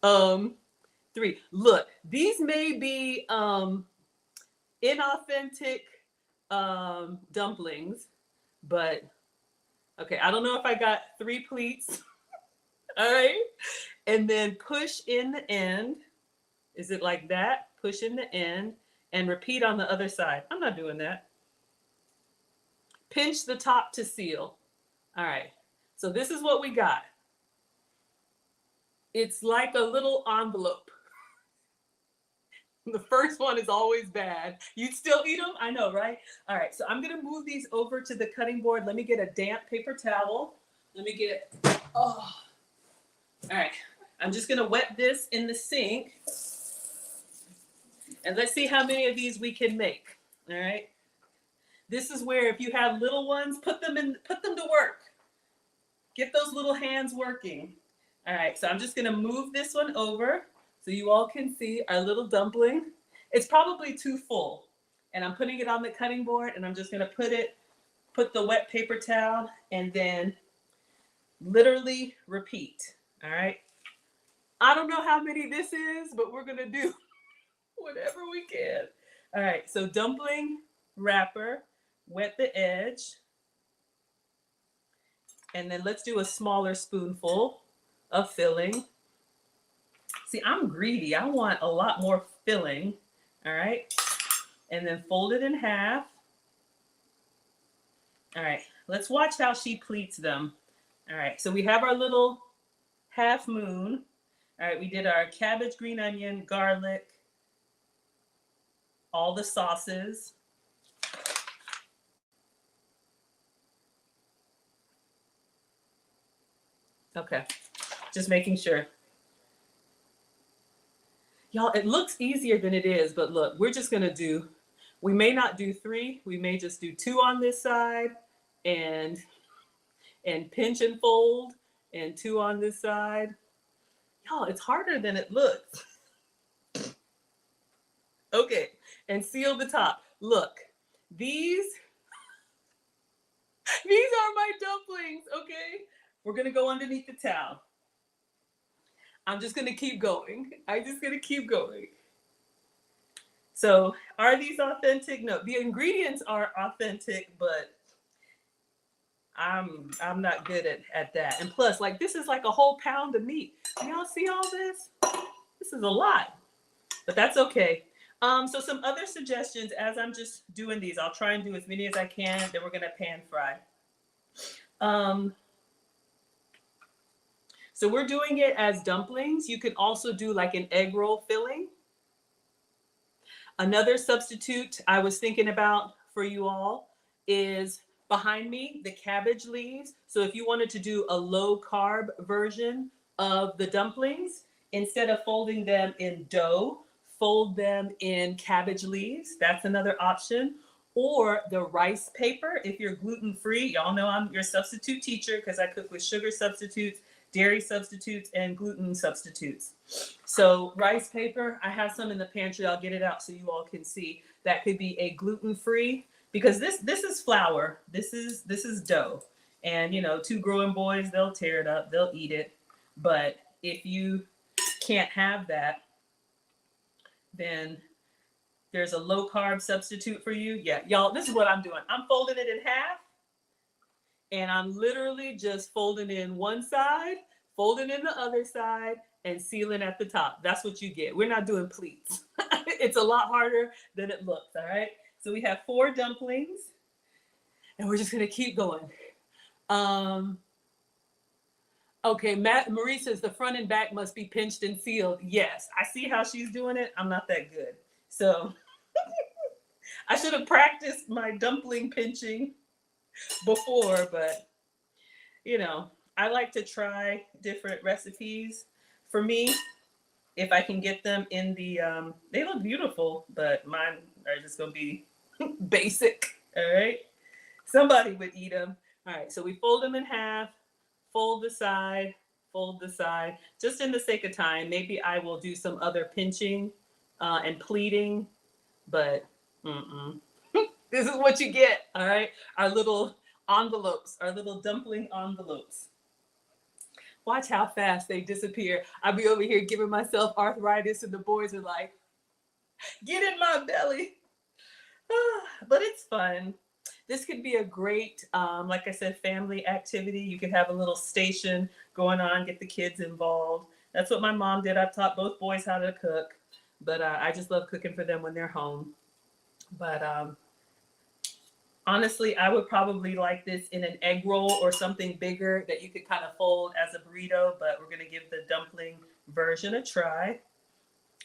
3. Look, these may be inauthentic dumplings, but okay, I don't know if I got 3 pleats. All right, and then push in the end. Is it like that? Push in the end. And repeat on the other side. I'm not doing that. Pinch the top to seal. All right, so this is what we got. It's like a little envelope. The first one is always bad. You'd still eat them? I know, right? All right, so I'm gonna move these over to the cutting board. Let me get a damp paper towel. Let me get, all right. I'm just gonna wet this in the sink. And let's see how many of these we can make. All right. This is where if you have little ones, put them to work. Get those little hands working. All right. So I'm just going to move this one over so you all can see our little dumpling. It's probably too full. And I'm putting it on the cutting board and I'm just going to put the wet paper towel and then literally repeat. All right. I don't know how many this is, but we're going to do whatever we can. All right, so dumpling wrapper, wet the edge. And then let's do a smaller spoonful of filling. See, I'm greedy. I want a lot more filling. All right, and then fold it in half. All right, let's watch how she pleats them. All right, so we have our little half moon. All right, we did our cabbage, green onion, garlic, all the sauces. Okay, just making sure. Y'all, it looks easier than it is, but look, we're just gonna do We may not do 3. We may just do 2 on this side and pinch and fold, and 2 on this side. Y'all, it's harder than it looks. Okay, and seal the top. Look, these are my dumplings, okay? We're gonna go underneath the towel. I'm just gonna keep going. I'm just gonna keep going. So, are these authentic? No, the ingredients are authentic, but I'm not good at that. And plus, like, this is like a whole pound of meat. Do y'all see all this? This is a lot, but that's okay. So some other suggestions as I'm just doing these, I'll try and do as many as I can. Then we're gonna pan fry. So we're doing it as dumplings. You can also do like an egg roll filling. Another substitute I was thinking about for you all is behind me, the cabbage leaves. So if you wanted to do a low carb version of the dumplings, instead of folding them in dough, fold them in cabbage leaves. That's another option. Or the rice paper, if you're gluten-free. Y'all know I'm your substitute teacher because I cook with sugar substitutes, dairy substitutes, and gluten substitutes. So rice paper, I have some in the pantry. I'll get it out so you all can see. That could be a gluten-free, because this is flour. This is dough. And you know, 2 growing boys, they'll tear it up, they'll eat it. But if you can't have that, then there's a low carb substitute for you. Yeah, y'all, this is what I'm doing. I'm folding it in half, and I'm literally just folding in one side, folding in the other side, and sealing at the top. That's what you get. We're not doing pleats. It's a lot harder than it looks, all right? So we have 4 dumplings, and we're just gonna keep going. Okay, Marie says the front and back must be pinched and sealed. Yes, I see how she's doing it. I'm not that good. So I should have practiced my dumpling pinching before, but you know, I like to try different recipes. For me, if I can get them in the, they look beautiful, but mine are just gonna be basic, all right? Somebody would eat them. All right, so we fold them in half, fold the side, fold the side. Just in the sake of time, maybe I will do some other pinching and pleating, but this is what you get, all right? Our little envelopes, our little dumpling envelopes. Watch how fast they disappear. I'll be over here giving myself arthritis, and the boys are like, get in my belly. But it's fun. This could be a great, like I said, family activity. You could have a little station going on, get the kids involved. That's what my mom did. I taught both boys how to cook, but I just love cooking for them when they're home. But honestly, I would probably like this in an egg roll or something bigger that you could kind of fold as a burrito, but we're gonna give the dumpling version a try.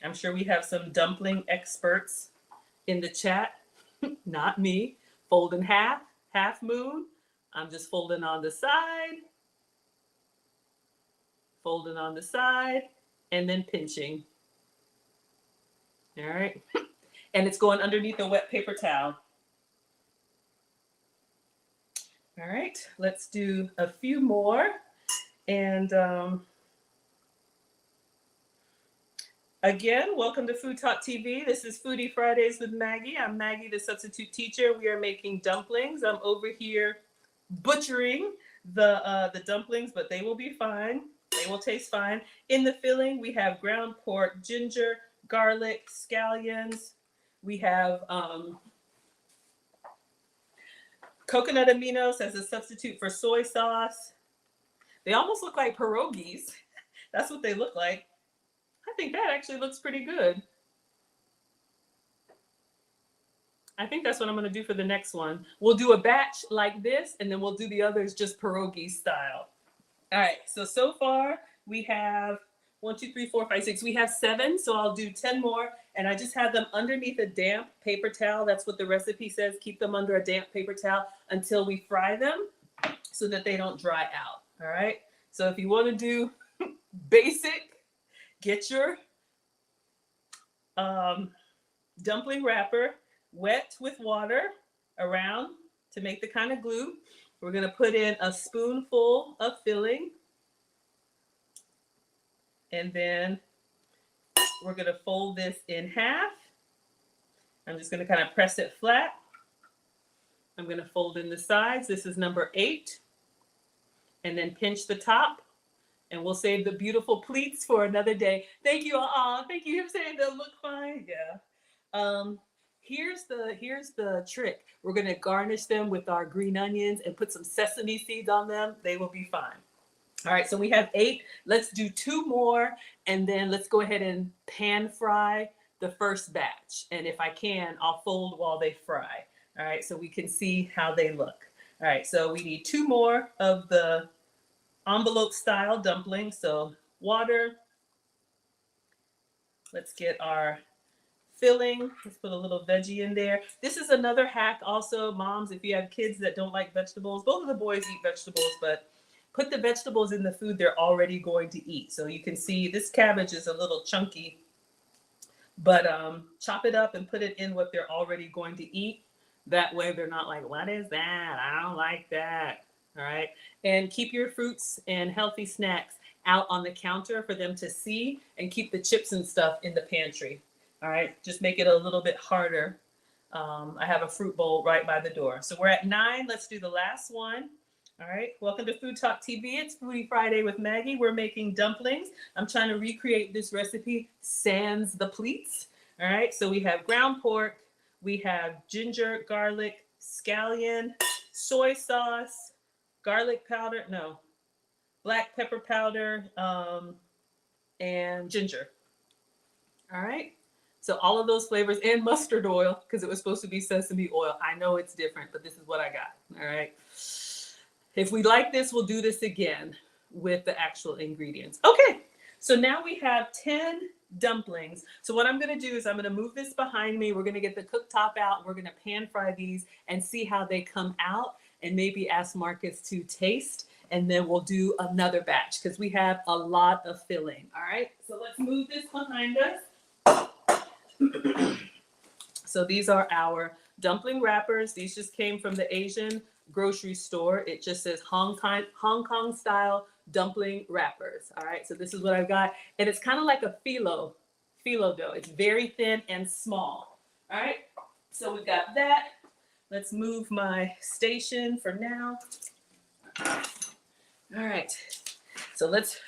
I'm sure we have some dumpling experts in the chat, not me. Fold in half, half moon. I'm just folding on the side, folding on the side, and then pinching. All right. And it's going underneath a wet paper towel. All right, let's do a few more. And again, welcome to Food Talk TV. This is Foodie Fridays with Maggie. I'm Maggie, the substitute teacher. We are making dumplings. I'm over here butchering the dumplings, but they will be fine. They will taste fine. In the filling, we have ground pork, ginger, garlic, scallions. We have coconut aminos as a substitute for soy sauce. They almost look like pierogies. That's what they look like. I think that actually looks pretty good. I think that's what I'm gonna do for the next one. We'll do a batch like this, and then we'll do the others just pierogi style. All right, so far we have 1, 2, 3, 4, 5, 6. We have 7, so I'll do 10 more, and I just have them underneath a damp paper towel. That's what the recipe says. Keep them under a damp paper towel until we fry them so that they don't dry out, all right? So if you wanna do basic, get your dumpling wrapper. wet with water around to make the kind of glue. We're going to put in a spoonful of filling, and then we're going to fold this in half. I'm just going to kind of press it flat. I'm going to fold in the sides. This is number 8. And then pinch the top. And we'll save the beautiful pleats for another day. Thank you all. Thank you for saying they'll look fine. Yeah. Here's the trick. We're going to garnish them with our green onions and put some sesame seeds on them. They will be fine. All right, so we have 8. Let's do 2 more, and then let's go ahead and pan fry the first batch. And if I can, I'll fold while they fry. All right, so we can see how they look. All right, so we need 2 more of the envelope style dumplings. So water. Let's get our filling. Let's put a little veggie in there. This is another hack also, moms, if you have kids that don't like vegetables. Both of the boys eat vegetables, but put the vegetables in the food they're already going to eat. So you can see this cabbage is a little chunky, but chop it up and put it in what they're already going to eat. That way they're not like, what is that? I don't like that. All right. And keep your fruits and healthy snacks out on the counter for them to see, and keep the chips and stuff in the pantry. All right. Just make it a little bit harder. I have a fruit bowl right by the door. So we're at 9. Let's do the last one. All right. Welcome to Food Talk TV. It's Foodie Friday with Maggie. We're making dumplings. I'm trying to recreate this recipe sans the pleats. All right. So we have ground pork. We have ginger, garlic, scallion, soy sauce, garlic powder, no, black pepper powder, and ginger. All right. So all of those flavors, and mustard oil, because it was supposed to be sesame oil. I know it's different, but this is what I got. All right. If we like this, we'll do this again with the actual ingredients. Okay. So now we have 10 dumplings. So what I'm going to do is I'm going to move this behind me. We're going to get the cooktop out. We're going to pan fry these and see how they come out, and maybe ask Marcus to taste. And then we'll do another batch because we have a lot of filling. All right. So let's move this behind us. So these are our dumpling wrappers. These just came from the Asian grocery store. It just says Hong Kong style dumpling wrappers. All right, so this is what I've got. And it's kind of like a phyllo dough. It's very thin and small. All right, so we've got that. Let's move my station for now. All right, so let's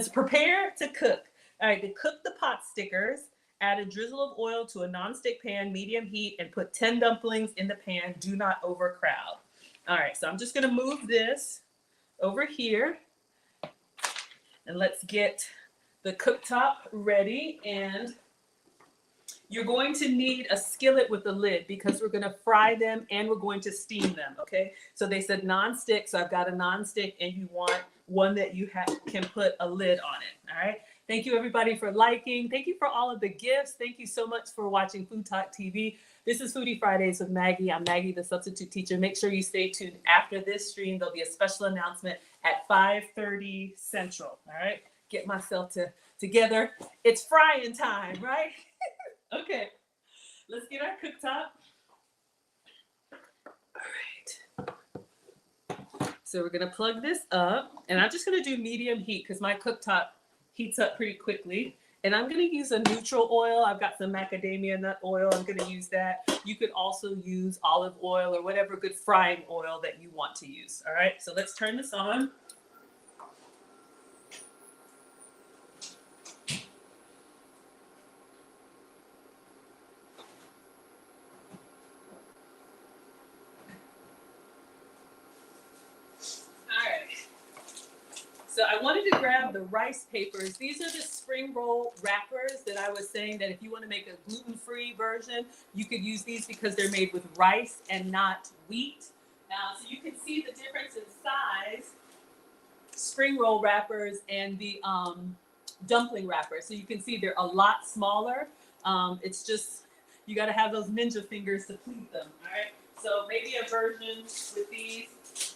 prepare to cook. All right, to cook the pot stickers, add a drizzle of oil to a nonstick pan, medium heat, and put 10 dumplings in the pan. Do not overcrowd. All right, so I'm just gonna move this over here, and let's get the cooktop ready. And you're going to need a skillet with a lid because we're gonna fry them and we're going to steam them, okay? So they said nonstick, so I've got a nonstick, and you want one that you can put a lid on it, all right? Thank you everybody for liking. Thank you for all of the gifts. Thank you so much for watching Food Talk TV. This is Foodie Fridays with Maggie. I'm Maggie, the substitute teacher. Make sure you stay tuned after this stream. There'll be a special announcement at 5:30 Central, all right? Get myself together. It's frying time, right? Okay, let's get our cooktop. All right. So we're gonna plug this up, and I'm just gonna do medium heat because my cooktop heats up pretty quickly. And I'm gonna use a neutral oil. I've got some macadamia nut oil. I'm gonna use that. You could also use olive oil or whatever good frying oil that you want to use. All right, so let's turn this on. So I wanted to grab the rice papers. These are the spring roll wrappers that I was saying that if you want to make a gluten-free version, you could use these because they're made with rice and not wheat. So you can see the difference in size, spring roll wrappers and the dumpling wrappers. So you can see they're a lot smaller. It's just, you got to have those ninja fingers to pleat them, all right? So maybe a version with these,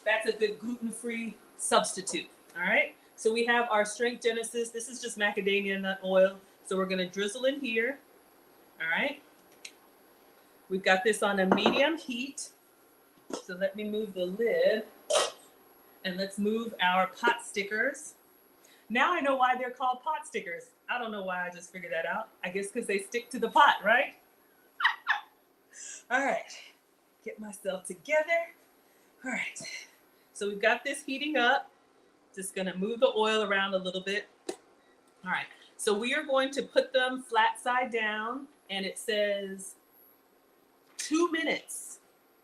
that's a good gluten-free substitute. All right, so we have our Strength Genesis. This is just macadamia nut oil. So we're gonna drizzle in here. All right. We've got this on a medium heat. So let me move the lid and let's move our pot stickers. Now I know why they're called pot stickers. I don't know why I just figured that out. I guess because they stick to the pot, right? All right, get myself together. All right, so we've got this heating up. Just gonna move the oil around a little bit. All right, so we are going to put them flat side down, and it says 2 minutes.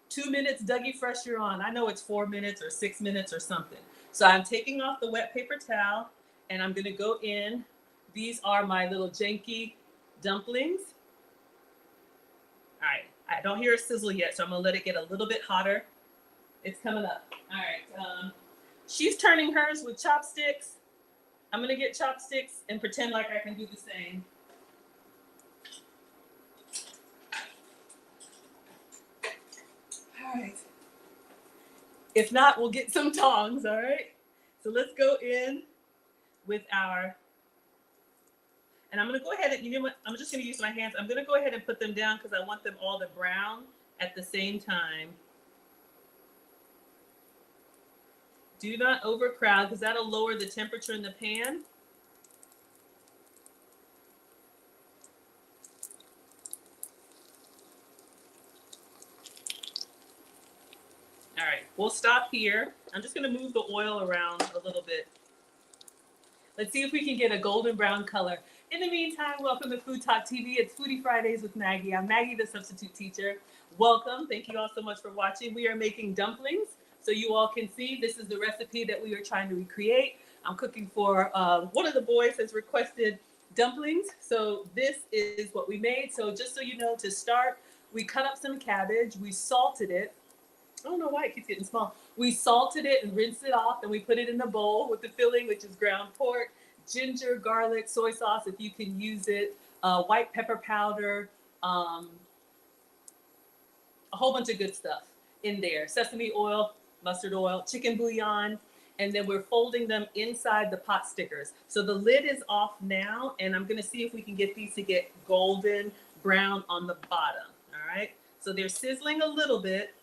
2 minutes, Dougie Fresh, you're on. I know it's 4 minutes or 6 minutes or something. So I'm taking off the wet paper towel, and I'm gonna go in. These are my little janky dumplings. All right, I don't hear a sizzle yet, so I'm gonna let it get a little bit hotter. It's coming up. All right, she's turning hers with chopsticks. I'm gonna get chopsticks and pretend like I can do the same. All right. If not, we'll get some tongs, all right? So let's go in with our, and I'm gonna go ahead and, you know what, I'm just gonna use my hands. I'm gonna go ahead and put them down because I want them all to brown at the same time. Do not overcrowd because that'll lower the temperature in the pan. All right, we'll stop here. I'm just gonna move the oil around a little bit. Let's see if we can get a golden brown color. In the meantime, welcome to Food Talk TV. It's Foodie Fridays with Maggie. I'm Maggie, the substitute teacher. Welcome. Thank you all so much for watching. We are making dumplings. So you all can see this is the recipe that we are trying to recreate. I'm cooking for one of the boys has requested dumplings. So this is what we made. So just so you know, to start, we cut up some cabbage. We salted it. I don't know why it keeps getting small. We salted it and rinsed it off, and we put it in a bowl with the filling, which is ground pork, ginger, garlic, soy sauce, if you can use it, white pepper powder, a whole bunch of good stuff in there. Sesame oil, mustard oil, chicken bouillon, and then we're folding them inside the pot stickers. So the lid is off now, and I'm gonna see if we can get these to get golden brown on the bottom, all right? So they're sizzling a little bit.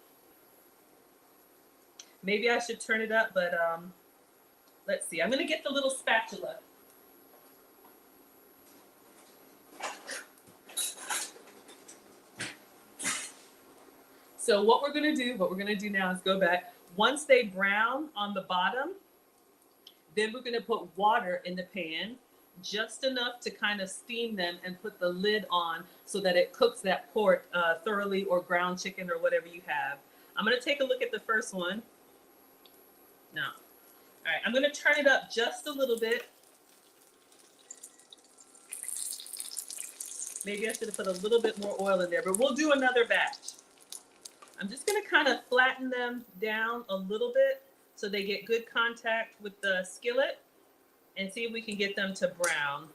Maybe I should turn it up, but let's see. I'm gonna get the little spatula. So what we're gonna do now is go back. Once they brown on the bottom, then we're gonna put water in the pan, just enough to kind of steam them and put the lid on so that it cooks that pork thoroughly, or ground chicken or whatever you have. I'm gonna take a look at the first one. No. All right, I'm gonna turn it up just a little bit. Maybe I should have put a little bit more oil in there, but we'll do another batch. I'm just gonna kind of flatten them down a little bit so they get good contact with the skillet, and see if we can get them to brown.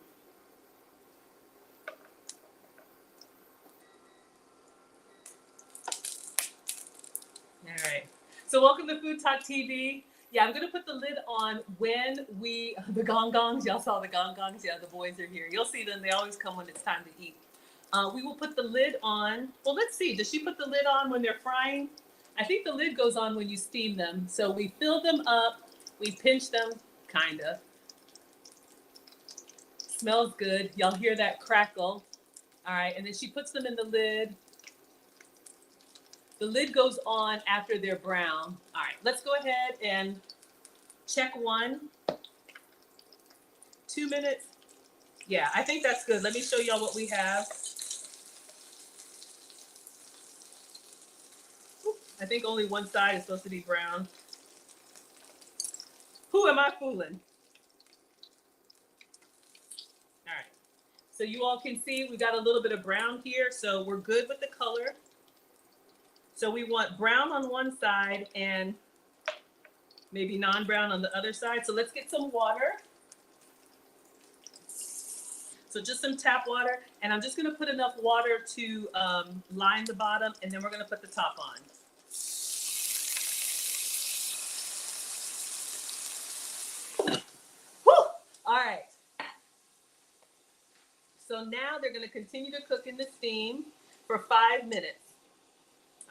All right, so welcome to Food Talk TV. Yeah, I'm gonna put the lid on when the gong gongs, y'all saw the gong gongs? Yeah, the boys are here. You'll see them, they always come when it's time to eat. We will put the lid on. Well, let's see, does she put the lid on when they're frying? I think the lid goes on when you steam them. So we fill them up, we pinch them, kinda. Smells good, y'all hear that crackle. All right, and then she puts them in the lid. The lid goes on after they're brown. All right, let's go ahead and check one. 2 minutes. Yeah, I think that's good. Let me show y'all what we have. I think only one side is supposed to be brown. Who am I fooling? All right, so you all can see we got a little bit of brown here, so we're good with the color. So we want brown on one side and maybe non-brown on the other side. So let's get some water. So just some tap water, and I'm just gonna put enough water to line the bottom, and then we're gonna put the top on. Whew! All right. So now they're gonna continue to cook in the steam for 5 minutes.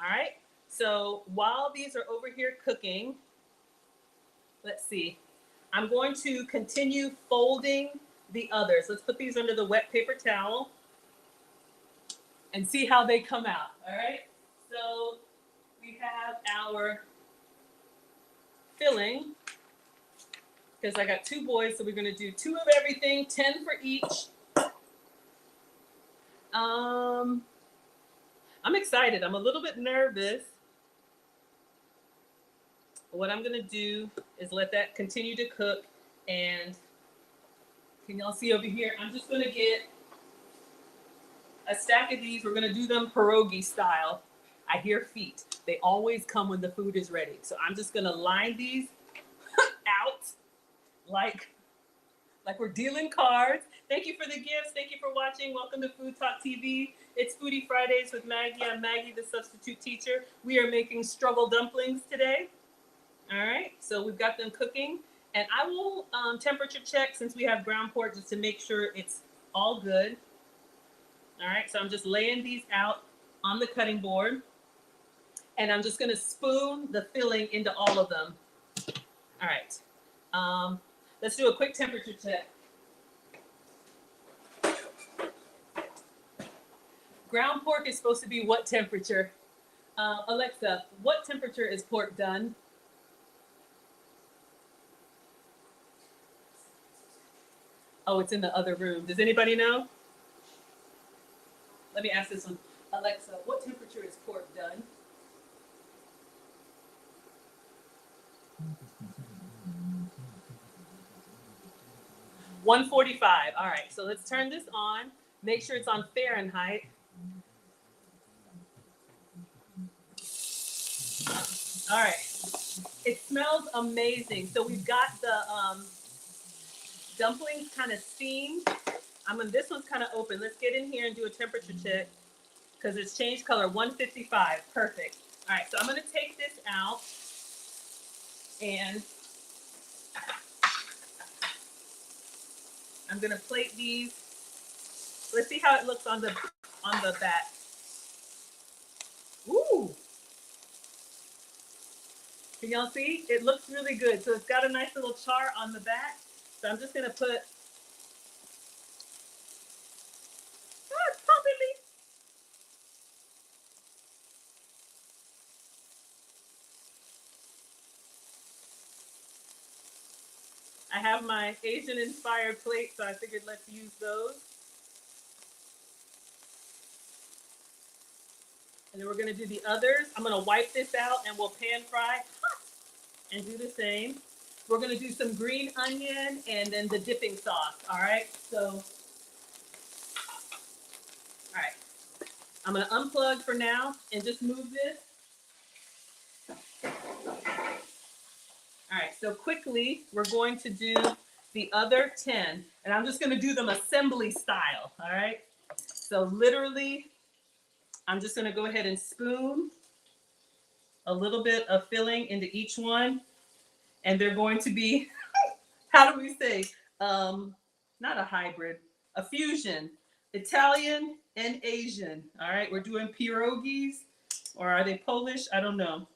All right. So while these are over here cooking, let's see. I'm going to continue folding the others. Let's put these under the wet paper towel and see how they come out. All right. So we have our filling because I got two boys, so we're going to do 2 of everything, 10 for each. I'm excited. I'm a little bit nervous. What I'm going to do is let that continue to cook. And can y'all see over here? I'm just going to get a stack of these. We're going to do them pierogi style. I hear feet. They always come when the food is ready. So I'm just going to line these out like we're dealing cards. Thank you for the gifts. Thank you for watching. Welcome to Food Talk TV. It's Foodie Fridays with Maggie. I'm Maggie, the substitute teacher. We are making struggle dumplings today. All right, so we've got them cooking. And I will temperature check since we have ground pork just to make sure it's all good. All right, so I'm just laying these out on the cutting board. And I'm just gonna spoon the filling into all of them. All right, let's do a quick temperature check. Ground pork is supposed to be what temperature? Alexa, what temperature is pork done? Oh, it's in the other room. Does anybody know? Let me ask this one. Alexa, what temperature is pork done? $145. All right, so let's turn this on. Make sure it's on Fahrenheit. All right. It smells amazing. So we've got the dumplings kind of steamed. This one's kind of open. Let's get in here and do a temperature check because it's changed color. 155. Perfect. All right, so I'm going to take this out and I'm going to plate these. Let's see how it looks on the back. Ooh. Can y'all see? It looks really good. So it's got a nice little char on the back. So I'm just going to put it's popping me. I have my Asian inspired plate, so I figured let's use those. And then we're gonna do the others. I'm gonna wipe this out and we'll pan fry and do the same. We're gonna do some green onion and then the dipping sauce, all right? So, all right. I'm gonna unplug for now and just move this. All right, so quickly, we're going to do the other 10, and I'm just gonna do them assembly style, all right? So literally, I'm just gonna go ahead and spoon a little bit of filling into each one, and they're going to be, how do we say, not a hybrid, a fusion, Italian and Asian, all right? We're doing pierogies, or are they Polish? I don't know.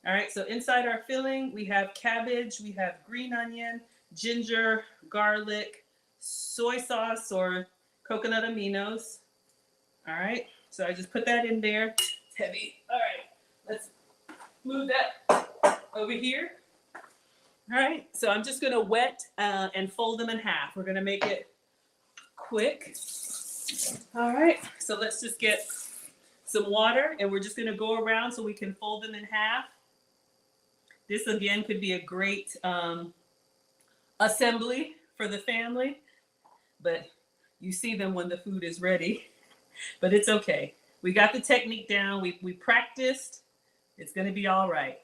All right, so inside our filling, we have cabbage, we have green onion, ginger, garlic, soy sauce or coconut aminos. All right, so I just put that in there. It's heavy. All right, let's move that over here. All right, so I'm just gonna wet and fold them in half. We're gonna make it quick. All right, so let's just get some water and we're just gonna go around so we can fold them in half. This again could be a great assembly for the family, but you see them when the food is ready, but it's okay. We got the technique down, we practiced, it's gonna be all right.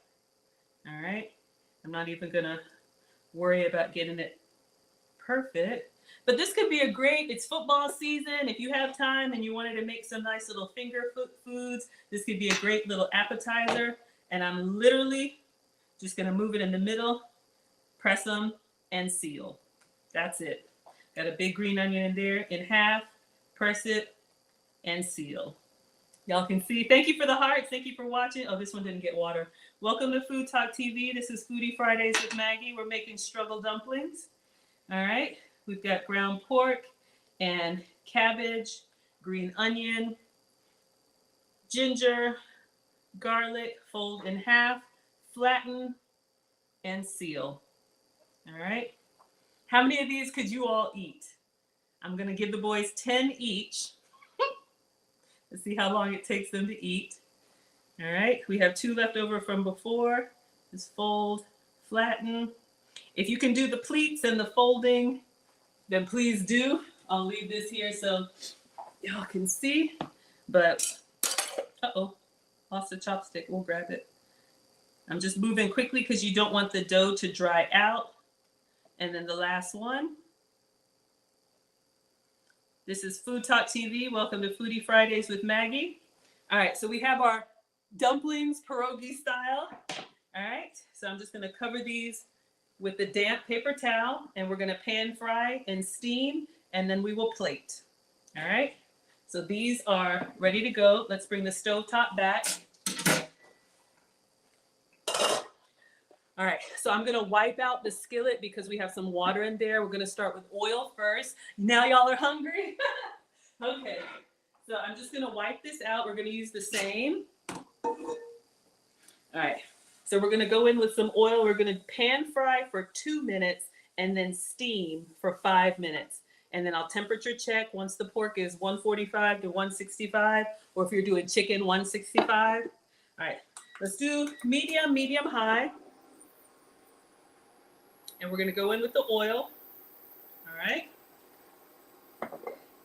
All right, I'm not even gonna worry about getting it perfect, but this could be a great, it's football season, if you have time and you wanted to make some nice little finger foods, this could be a great little appetizer, and I'm literally just gonna move it in the middle, press them, and seal. That's it. Got a big green onion in there, in half, press it, and seal. Y'all can see. Thank you for the hearts. Thank you for watching. Oh, this one didn't get water. Welcome to Food Talk TV. This is Foodie Fridays with Maggie. We're making struggle dumplings. All right. We've got ground pork and cabbage, green onion, ginger, garlic, fold in half, flatten, and seal. All right. How many of these could you all eat? I'm going to give the boys 10 each. Let's see how long it takes them to eat. All right. We have 2 left over from before. Just fold, flatten. If you can do the pleats and the folding, then please do. I'll leave this here so y'all can see. But, uh-oh, lost the chopstick. We'll grab it. I'm just moving quickly because you don't want the dough to dry out. And then the last one. This is Food Talk TV. Welcome to Foodie Fridays with Maggie. All right, so we have our dumplings, pierogi style. All right, so I'm just gonna cover these with the damp paper towel, and we're gonna pan fry and steam, and then we will plate. All right, so these are ready to go. Let's bring the stovetop back. All right, so I'm gonna wipe out the skillet because we have some water in there. We're gonna start with oil first. Now y'all are hungry? Okay, so I'm just gonna wipe this out. We're gonna use the same. All right, so we're gonna go in with some oil. We're gonna pan fry for 2 minutes and then steam for 5 minutes. And then I'll temperature check once the pork is 145 to 165, or if you're doing chicken, 165. All right, let's do medium, medium high. And we're gonna go in with the oil, all right?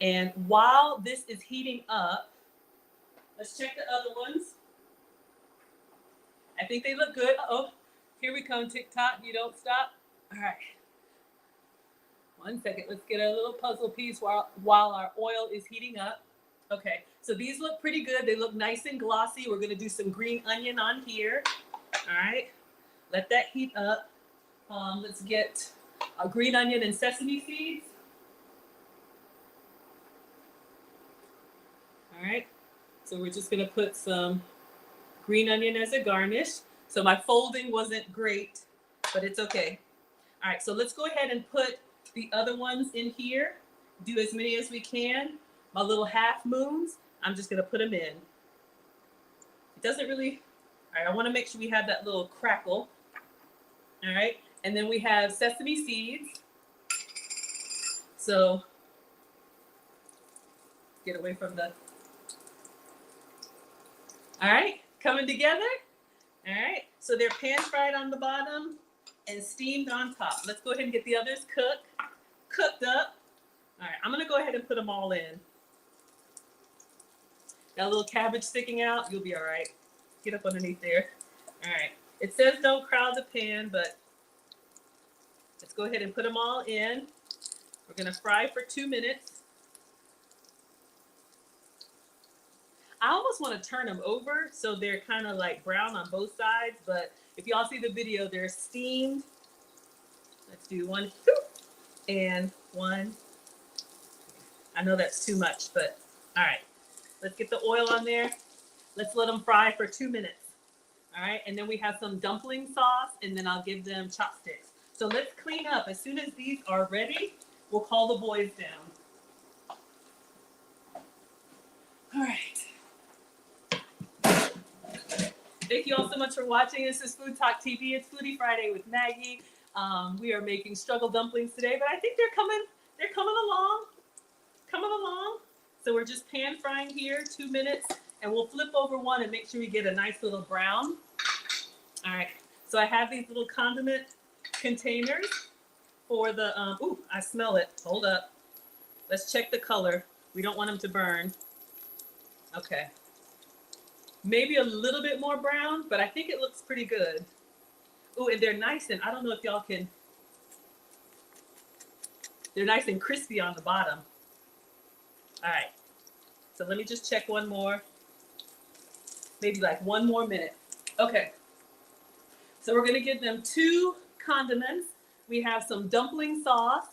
And while this is heating up, let's check the other ones. I think they look good. Uh-oh, here we come, TikTok, you don't stop. All right, 1 second, let's get a little puzzle piece while our oil is heating up. Okay, so these look pretty good. They look nice and glossy. We're gonna do some green onion on here, all right? Let that heat up. Let's get a green onion and sesame seeds. All right, so we're just gonna put some green onion as a garnish. So my folding wasn't great, but it's okay. All right, so let's go ahead and put the other ones in here. Do as many as we can. My little half moons, I'm just gonna put them in. It doesn't really, all right, I wanna make sure we have that little crackle. All right, and then we have sesame seeds. So get away from the, all right, coming together. All right, so they're pan fried on the bottom and steamed on top. Let's go ahead and get the others cooked up. All right, I'm gonna go ahead and put them all in. Got a little cabbage sticking out, you'll be all right. Get up underneath there. All right, it says don't crowd the pan, but let's go ahead and put them all in. We're gonna fry for 2 minutes. I almost want to turn them over so they're kind of like brown on both sides, but if y'all see the video, they're steamed. Let's do 1 and 1. I know that's too much, but all right. Let's get the oil on there. Let's let them fry for 2 minutes. All right, and then we have some dumpling sauce, and then I'll give them chopsticks. So let's clean up. As soon as these are ready, we'll call the boys down. All right. Thank you all so much for watching. This is Food Talk TV. It's Foodie Friday with Maggie. We are making struggle dumplings today, but I think they're coming along. So we're just pan frying here, 2 minutes, and we'll flip over one and make sure we get a nice little brown. All right, so I have these little condiment containers for the, ooh, I smell it. Hold up. Let's check the color. We don't want them to burn. Okay. Maybe a little bit more brown, but I think it looks pretty good. Ooh, and they're nice, and I don't know if y'all can, they're nice and crispy on the bottom. All right, so let me just check one more. Maybe like 1 more minute. Okay, so we're gonna give them 2 condiments. We have some dumpling sauce,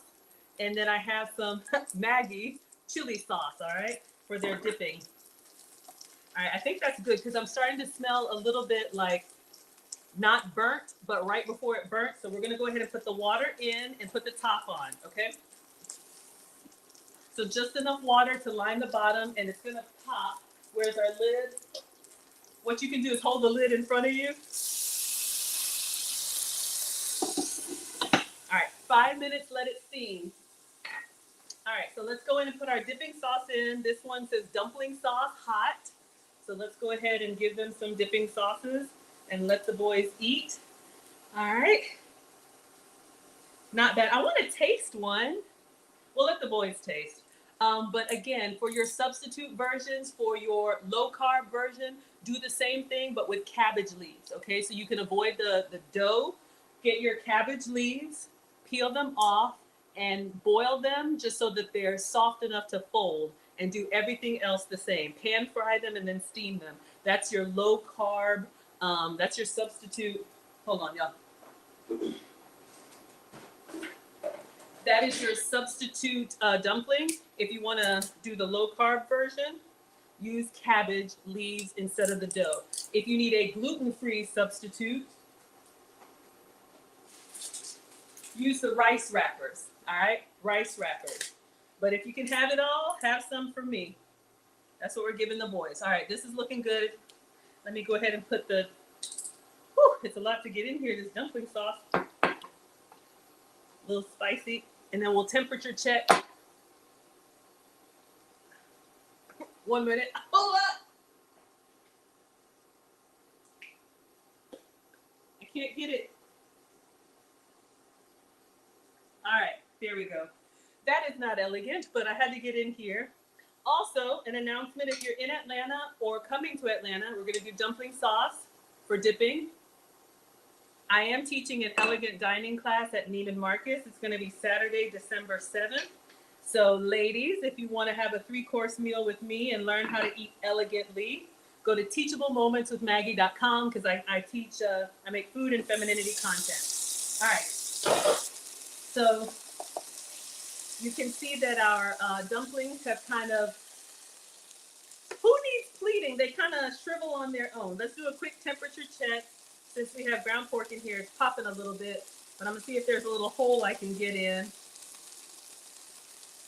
and then I have some Maggie chili sauce, all right, for their dipping. All right, I think that's good because I'm starting to smell a little bit like not burnt, but right before it burnt. So we're gonna go ahead and put the water in and put the top on, okay? So just enough water to line the bottom and it's gonna pop. Where's our lid? What you can do is hold the lid in front of you. All right, 5 minutes, let it steam. All right, so let's go in and put our dipping sauce in. This one says dumpling sauce, hot. So let's go ahead and give them some dipping sauces and let the boys eat. All right. Not bad. I want to taste one. We'll let the boys taste. But again, for your substitute versions, for your low carb version, do the same thing, but with cabbage leaves. Okay, so you can avoid the dough. Get your cabbage leaves, peel them off, and boil them just so that they're soft enough to fold. And do everything else the same. Pan fry them and then steam them. That's your low carb. That's your substitute. Hold on, y'all. That is your substitute dumpling. If you want to do the low carb version, use cabbage leaves instead of the dough. If you need a gluten-free substitute, use the rice wrappers. All right, rice wrappers. But if you can have it all, have some for me. That's what we're giving the boys. All right, this is looking good. Let me go ahead and put the, whew, it's a lot to get in here, this dumpling sauce. A little spicy. And then we'll temperature check. 1 minute. Hold up. I can't get it. All right, there we go. That is not elegant, but I had to get in here. Also, an announcement, if you're in Atlanta or coming to Atlanta, we're going to do dumpling sauce for dipping. I am teaching an elegant dining class at Neiman Marcus. It's going to be Saturday, December 7th. So ladies, if you want to have a 3-course meal with me and learn how to eat elegantly, go to teachablemomentswithmaggie.com because I teach, I make food and femininity content. All right. So you can see that our dumplings have kind of, who needs pleating? They kind of shrivel on their own. Let's do a quick temperature check. Since we have ground pork in here, it's popping a little bit, but I'm gonna see if there's a little hole I can get in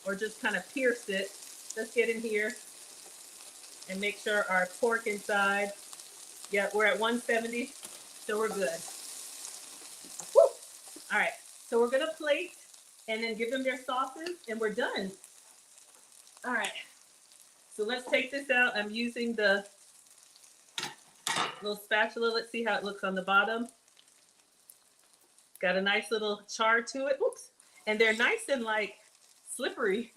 or just kind of pierce it. Let's get in here and make sure our pork inside. Yeah, we're at 170, so we're good. Woo! All right, so we're gonna plate and then give them their sauces and we're done. All right, so let's take this out. I'm using the little spatula. Let's see how it looks on the bottom. Got a nice little char to it. Oops. And they're nice and like slippery.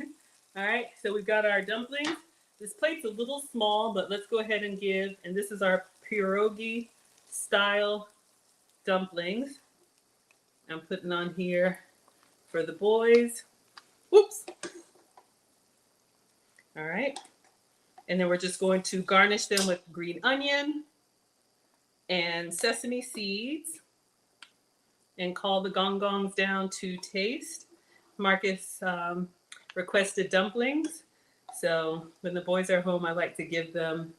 All right, so we've got our dumplings. This plate's a little small, but let's go ahead and give, and this is our pierogi style dumplings. I'm putting on here for the boys. Whoops. All right. And then we're just going to garnish them with green onion and sesame seeds and call the gong gongs down to taste. Marcus requested dumplings. So when the boys are home, I like to give them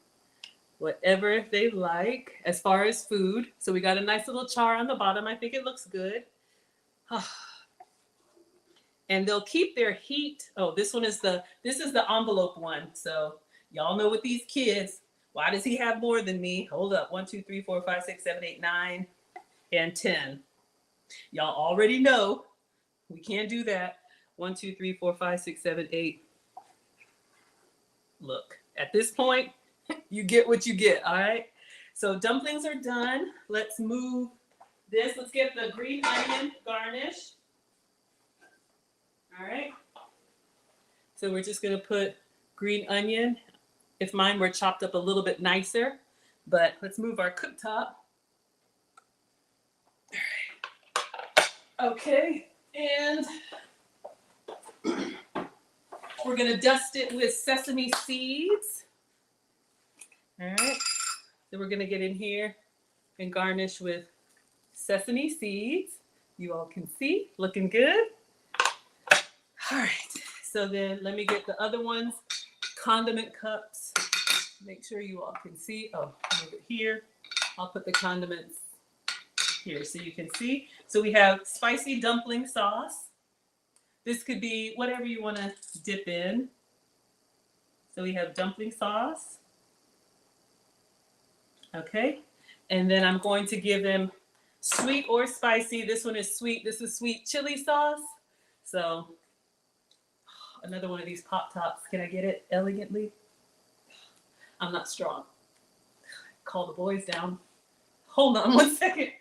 whatever they like as far as food. So we got a nice little char on the bottom. I think it looks good. And they'll keep their heat. Oh, this is the envelope one. So y'all know with these kids, why does he have more than me? Hold up. 1, 2, 3, 4, 5, 6, 7, 8, 9, and 10. Y'all already know we can't do that. 1, 2, 3, 4, 5, 6, 7, 8. Look, at this point, you get what you get, all right? So dumplings are done. Let's move this. Let's get the green onion garnish. All right. So we're just going to put green onion. If mine were chopped up a little bit nicer, but let's move our cooktop. All right. Okay, and we're going to dust it with sesame seeds. All right. So we're going to get in here and garnish with sesame seeds. You all can see, looking good. All right. So then let me get the other ones, condiment cups. Make sure you all can see. Oh, move it here. I'll put the condiments here so you can see. So we have spicy dumpling sauce. This could be whatever you want to dip in. So we have dumpling sauce. Okay. And then I'm going to give them sweet or spicy. This one is sweet. This is sweet chili sauce. So another one of these pop tops. Can I get it elegantly? I'm not strong. Call the boys down. Hold on one second.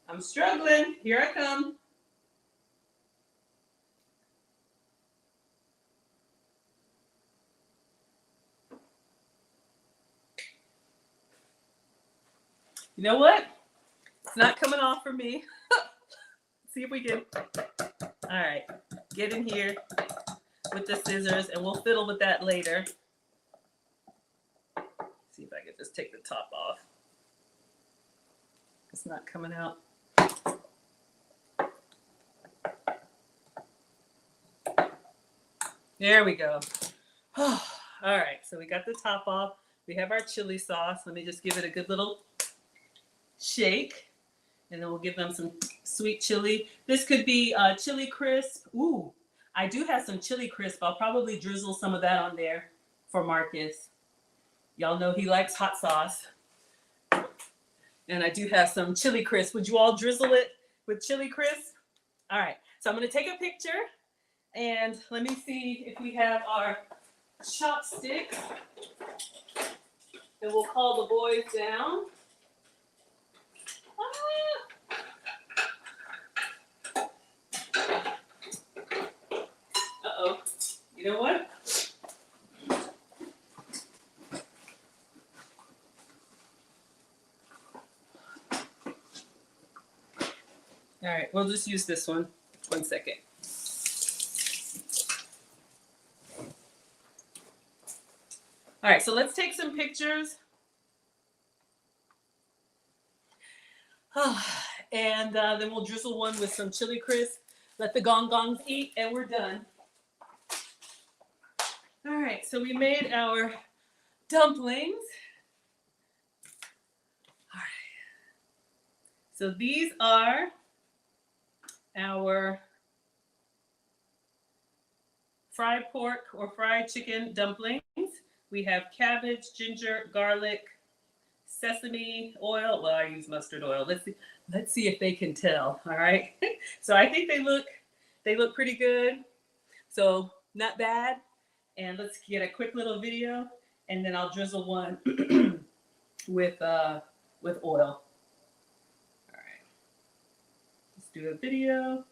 I'm struggling. Here I come. You know what? It's not coming off for me. See if we can. All right. Get in here with the scissors and we'll fiddle with that later. See if I can just take the top off. It's not coming out. There we go. All right, so we got the top off. We have our chili sauce. Let me just give it a good little shake. And then we'll give them some sweet chili. This could be chili crisp. Ooh, I do have some chili crisp. I'll probably drizzle some of that on there for Marcus. Y'all know he likes hot sauce. And I do have some chili crisp. Would you all drizzle it with chili crisp? All right, so I'm gonna take a picture and let me see if we have our chopsticks. And we'll call the boys down. Uh-oh, you know what? All right, we'll just use this one. 1 second. All right, so let's take some pictures. And then we'll drizzle one with some chili crisp. Let the gong gongs eat, and we're done. All right, so we made our dumplings. All right. So these are our fried pork or fried chicken dumplings. We have cabbage, ginger, garlic, sesame oil. Well, I use mustard oil. Let's see if they can tell. All right. So I think they look pretty good. So not bad. And let's get a quick little video, and then I'll drizzle one with oil. All right. Let's do a video.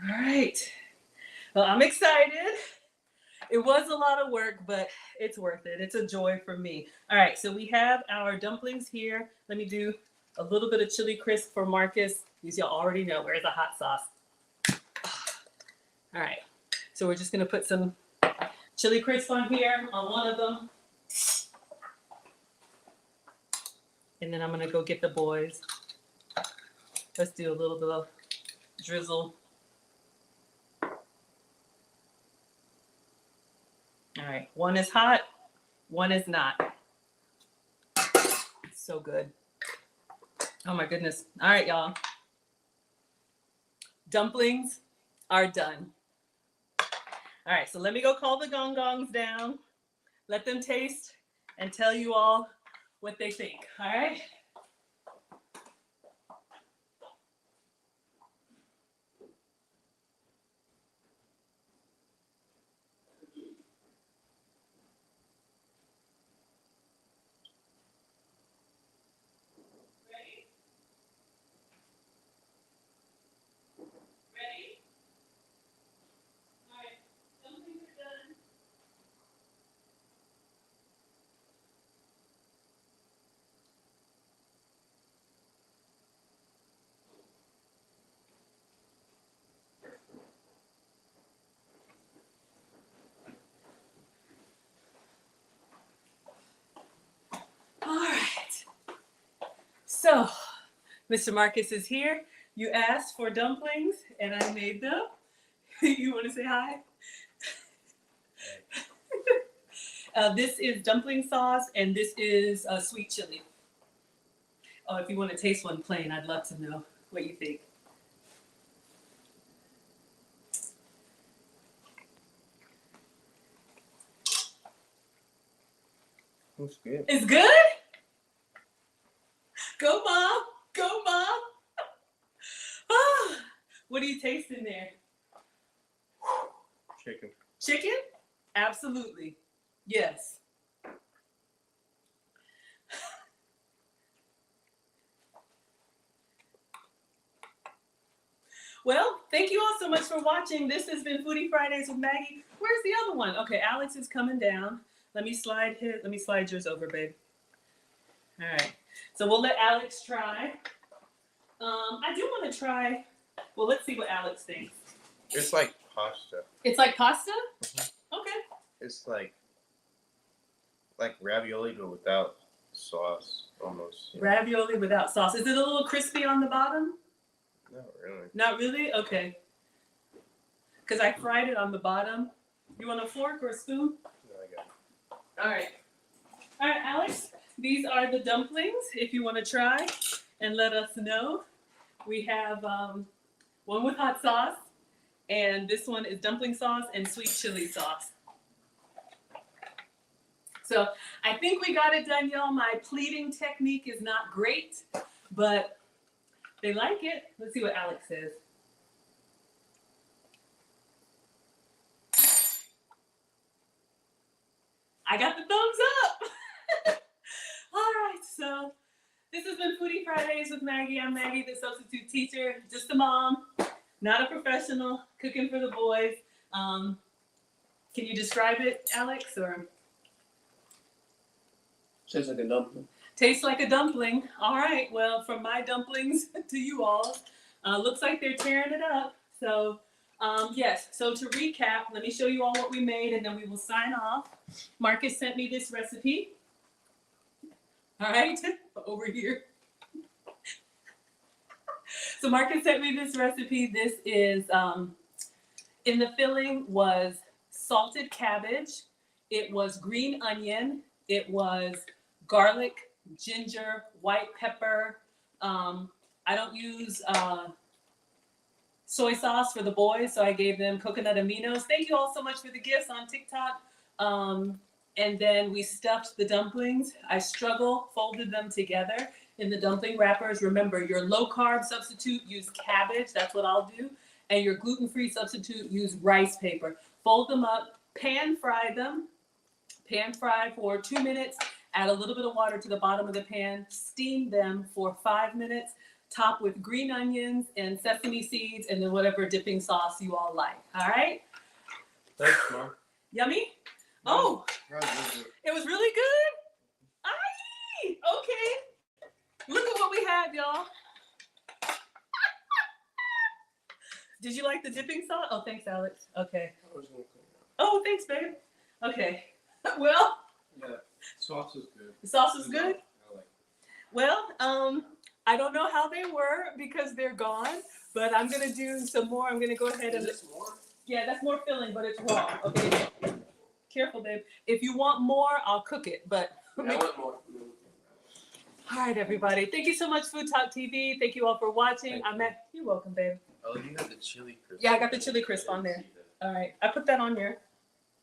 All right. Well, I'm excited. It was a lot of work, but it's worth it. It's a joy for me. All right, so we have our dumplings here. Let me do a little bit of chili crisp for Marcus. These y'all already know. Where's the hot sauce? All right, so we're just gonna put some chili crisp on here on one of them. And then I'm gonna go get the boys. Let's do a little bit of drizzle. All right, one is hot, one is not. So good. Oh my goodness. All right, y'all. Dumplings are done. All right, so let me go call the gong gongs down. Let them taste and tell you all what they think. All right? Mr. Marcus is here. You asked for dumplings, and I made them. You want to say hi? This is dumpling sauce, and this is sweet chili. Oh, if you want to taste one plain, I'd love to know what you think. It's good. It's good? Go, Mom. Go, Mom. Ah, what do you taste in there? Chicken. Chicken? Absolutely. Yes. Well, thank you all so much for watching. This has been Foodie Fridays with Maggie. Where's the other one? Okay, Alex is coming down. Let me slide yours over, babe. All right. So we'll let Alex try. I do want to try. Well, let's see what Alex thinks. It's like pasta. It's like pasta? Mm-hmm. Okay. It's like ravioli, but without sauce, almost. Yeah. Ravioli without sauce. Is it a little crispy on the bottom? Not really. Not really? Okay. Because I fried it on the bottom. You want a fork or a spoon? No, I got it. All right. All right, Alex. These are the dumplings, if you want to try and let us know. We have one with hot sauce, and this one is dumpling sauce and sweet chili sauce. So I think we got it done, y'all. My pleating technique is not great, but they like it. Let's see what Alex says. I got the thumbs up. All right, so this has been Foodie Fridays with Maggie. I'm Maggie, the substitute teacher, just a mom, not a professional, cooking for the boys. Can you describe it, Alex, or? Tastes like a dumpling. Tastes like a dumpling. All right. Well, from my dumplings to you all, looks like they're tearing it up. So, yes. So to recap, let me show you all what we made, and then we will sign off. Marcus sent me this recipe. All right, over here. So Marcus sent me this recipe. This is in the filling was salted cabbage. It was green onion. It was garlic, ginger, white pepper. I don't use soy sauce for the boys, so I gave them coconut aminos. Thank you all so much for the gifts on TikTok. And then we stuffed the dumplings. I folded them together in the dumpling wrappers. Remember, your low-carb substitute, use cabbage. That's what I'll do. And your gluten-free substitute, use rice paper. Fold them up, pan fry them. Pan fry for 2 minutes. Add a little bit of water to the bottom of the pan. Steam them for 5 minutes. Top with green onions and sesame seeds and then whatever dipping sauce you all like. All right? Thanks, Mom. Yummy? Oh, How's it? it was really good? Aye! Okay. Look at what we have, y'all. Did you like the dipping sauce? Oh, thanks, Alex. Okay. I was gonna clean it Oh, thanks, babe. Okay. Well, up. Yeah, sauce is good. the sauce is good? I like it. Well, I don't know how they were because they're gone, but I'm gonna do some more. I'm gonna go ahead and Is this more? yeah, that's more filling, but it's raw. Okay, careful, babe. If you want more, I'll cook it. But I want more. all right, everybody. Thank you so much, Food Talk TV. Thank you all for watching. Thank you. You're welcome, babe. Oh, you have the chili crisp. Yeah, I got the chili crisp on there. All right, I put that on here.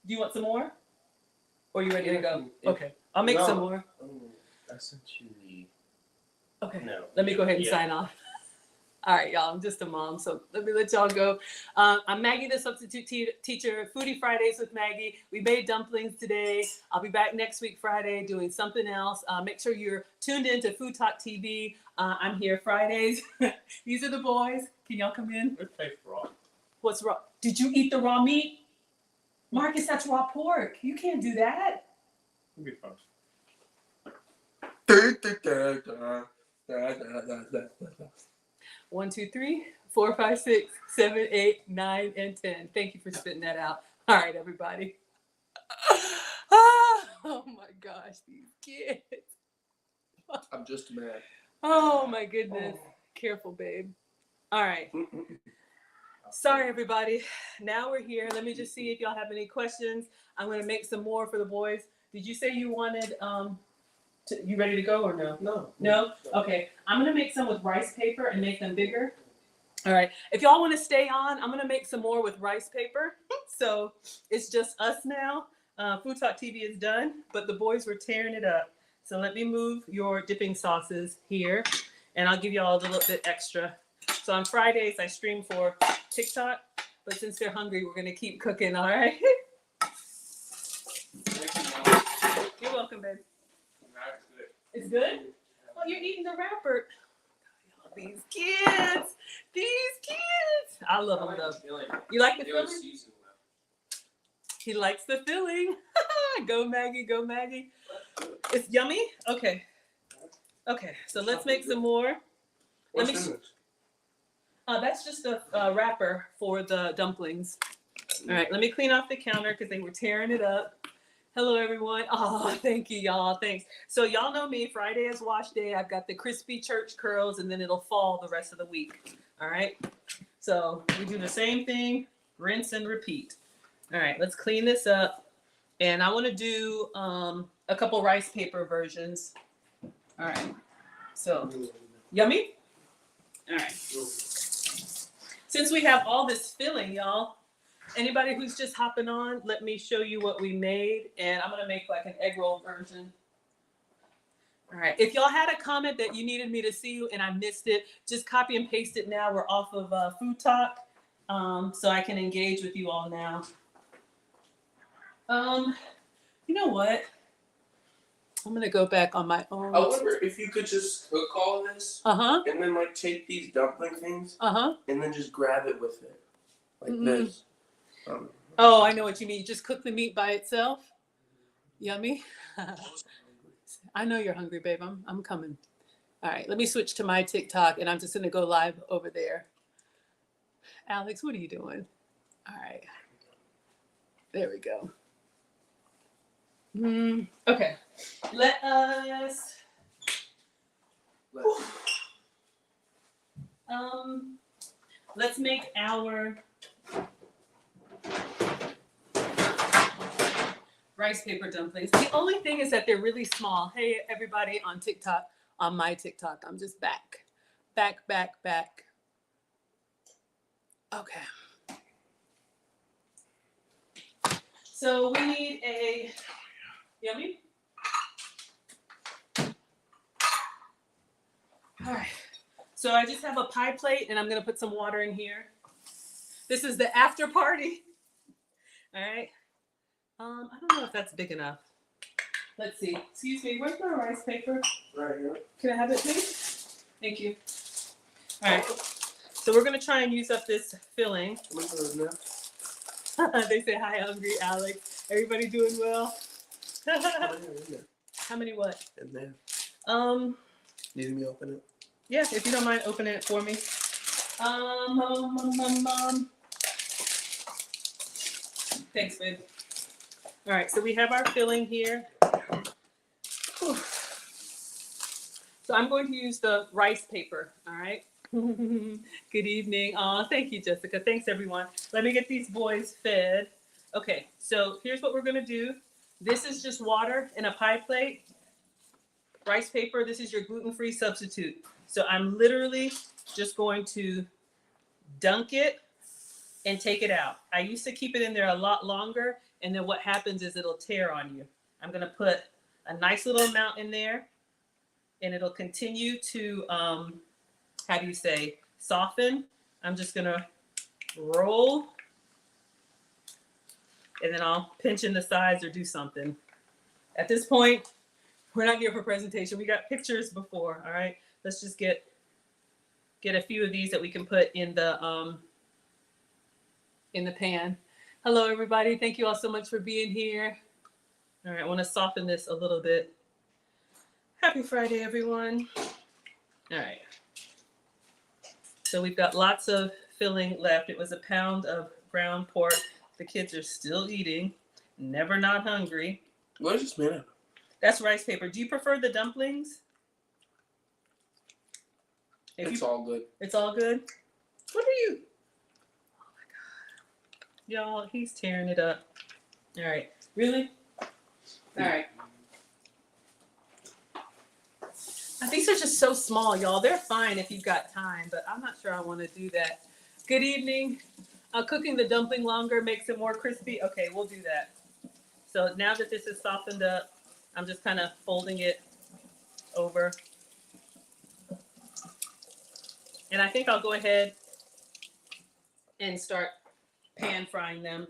Do you want some more? Or are you ready to go? Okay, I'll make some more. Oh, that's a chili. Okay. No. Let me go ahead and Yeah. sign off. All right, y'all. I'm just a mom, so let me let y'all go. I'm Maggie, the substitute teacher. Foodie Fridays with Maggie. We made dumplings today. I'll be back next week, Friday, doing something else. Make sure you're tuned in to Food Talk TV. I'm here Fridays. These are the boys. Can y'all come in? It tastes raw. What's raw? Did you eat the raw meat? Marcus, that's raw pork. You can't do that. It'll be fun. 1, 2, 3, 4, 5, 6, 7, 8, 9, and 10. Thank you for spitting that out. All right, everybody. Oh my gosh, these kids. I'm just mad. Oh my goodness. Careful, babe. All right. Sorry, everybody. Now we're here. Let me just see if y'all have any questions. I'm going to make some more for the boys. Did you say you wanted, you ready to go or no? No. No? Okay. I'm going to make some with rice paper and make them bigger. All right. If y'all want to stay on, I'm going to make some more with rice paper. So it's just us now. Food Talk TV is done, but the boys were tearing it up. So let me move your dipping sauces here, and I'll give y'all a little bit extra. So on Fridays, I stream for TikTok, but since they're hungry, we're going to keep cooking, all right? You're welcome, babe. It's good? Oh, you're eating the wrapper. These kids. I love them, though. You like the filling? He likes the filling. Go, Maggie. Go, Maggie. It's yummy? Okay. Okay, so let's make some more. That's just a wrapper for the dumplings. All right, let me clean off the counter because they were tearing it up. Hello, everyone. Oh, thank you, y'all. Thanks. So y'all know me. Friday is wash day. I've got the crispy church curls, and then it'll fall the rest of the week. All right. So we do the same thing, rinse and repeat. All right, let's clean this up. And I want to do a couple rice paper versions. All right. So, yummy? All right. Since we have all this filling, y'all, anybody who's just hopping on, let me show you what we made. And I'm going to make like an egg roll version. All right. If y'all had a comment that you needed me to see you and I missed it, just copy and paste it now. We're off of Food Talk, so I can engage with you all now. You know what? I'm going to go back on my own. I wonder if you could just cook all this Uh-huh. and then like take these dumpling things Uh-huh. and then just grab it with it. Like this. Oh, I know what you mean. Just cook the meat by itself. Yummy. I know you're hungry, babe. I'm coming. All right, let me switch to my TikTok and I'm just going to go live over there. Alex, what are you doing? All right. There we go. Okay. Let's make our rice paper dumplings. The only thing is that they're really small. Hey, everybody on TikTok, on my TikTok, I'm just back. Okay. So we need a yummy. All right. So I just have a pie plate and I'm going to put some water in here. This is the after party. All right. I don't know if that's big enough. Let's see. Excuse me. Where's my rice paper? Right here. Can I have it, please? Thank you. All right. So we're going to try and use up this filling. They say, hi, hungry Alex. Everybody doing well? How many what? In there. Need me to open it? Yeah, if you don't mind opening it for me. Thanks, babe. All right, so we have our filling here. Whew. So I'm going to use the rice paper, all right? Good evening. Oh, thank you, Jessica. Thanks, everyone. Let me get these boys fed. Okay, so here's what we're gonna do. This is just water in a pie plate. Rice paper, this is your gluten-free substitute. So I'm literally just going to dunk it and take it out. I used to keep it in there a lot longer, and then what happens is it'll tear on you. I'm gonna put a nice little amount in there, and it'll continue to, how do you say, soften. I'm just gonna roll, and then I'll pinch in the sides or do something. At this point, we're not here for presentation. We got pictures before, all right? Let's just get a few of these that we can put in the pan. Hello, everybody. Thank you all so much for being here. All right, I want to soften this a little bit. Happy Friday, everyone. All right. So we've got lots of filling left. It was a pound of ground pork. The kids are still eating. Never not hungry. What is this made of? That's rice paper. Do you prefer the dumplings? If It's you, all good. it's all good. What are you? Oh my god, y'all! He's tearing it up. All right, really? All right. These are just so small, y'all. They're fine if you've got time, but I'm not sure I want to do that. Good evening. Cooking the dumpling longer makes it more crispy. Okay, we'll do that. So now that this is softened up, I'm just kind of folding it over. And I think I'll go ahead and start pan frying them.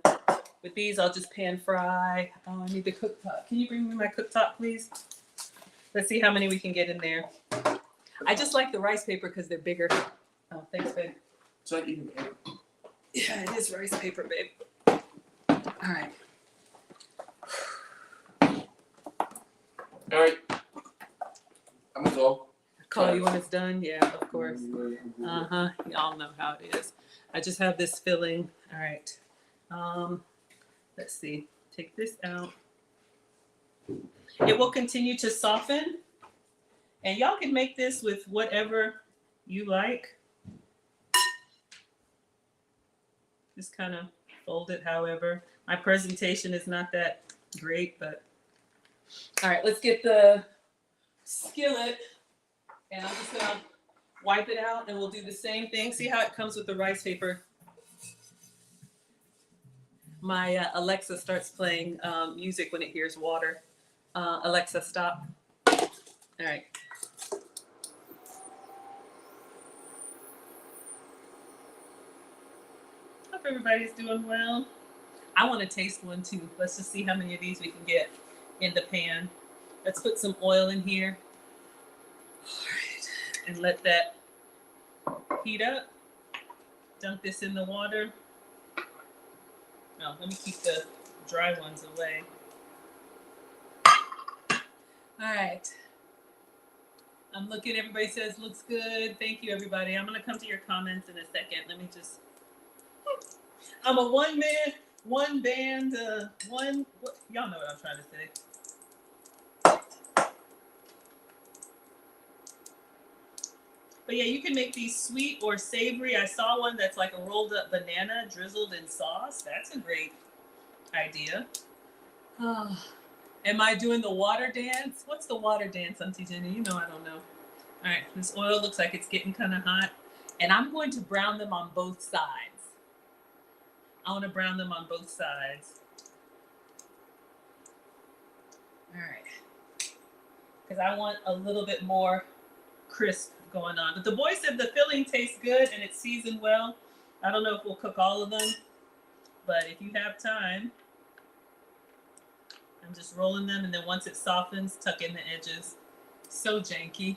With these, I'll just pan fry. Oh, I need the cooktop. Can you bring me my cooktop, please? Let's see how many we can get in there. I just like the rice paper because they're bigger. Oh, thanks, babe. It's not even paper. Yeah, it is rice paper, babe. All right. All right. I'm gonna go. Call you when it's done? Yeah, of course. Uh-huh. Y'all know how it is. I just have this filling. All right. Let's see. Take this out. It will continue to soften. And y'all can make this with whatever you like. Just kind of fold it however. My presentation is not that great, but all right, let's get the skillet and I'm just gonna wipe it out and we'll do the same thing. See how it comes with the rice paper. My Alexa starts playing music when it hears water. Alexa, stop. All right. Hope everybody's doing well. I want to taste one too. Let's just see how many of these we can get in the pan. Let's put some oil in here. All right. And let that heat up. Dunk this in the water. No, let me keep the dry ones away. All right. I'm looking, everybody says looks good. Thank you, everybody. I'm gonna come to your comments in a second. Let me just, I'm a one man, one band, y'all know what I'm trying to say. But yeah, you can make these sweet or savory. I saw one that's like a rolled up banana drizzled in sauce. That's a great idea. Oh. Am I doing the water dance? What's the water dance, Auntie Jenny? You know I don't know. All right, this oil looks like it's getting kind of hot. And I'm going to brown them on both sides. I want to brown them on both sides. All right. Because I want a little bit more crisp going on. But the boy said the filling tastes good and it's seasoned well. I don't know if we'll cook all of them, but if you have time, I'm just rolling them, and then once it softens, tuck in the edges. So janky.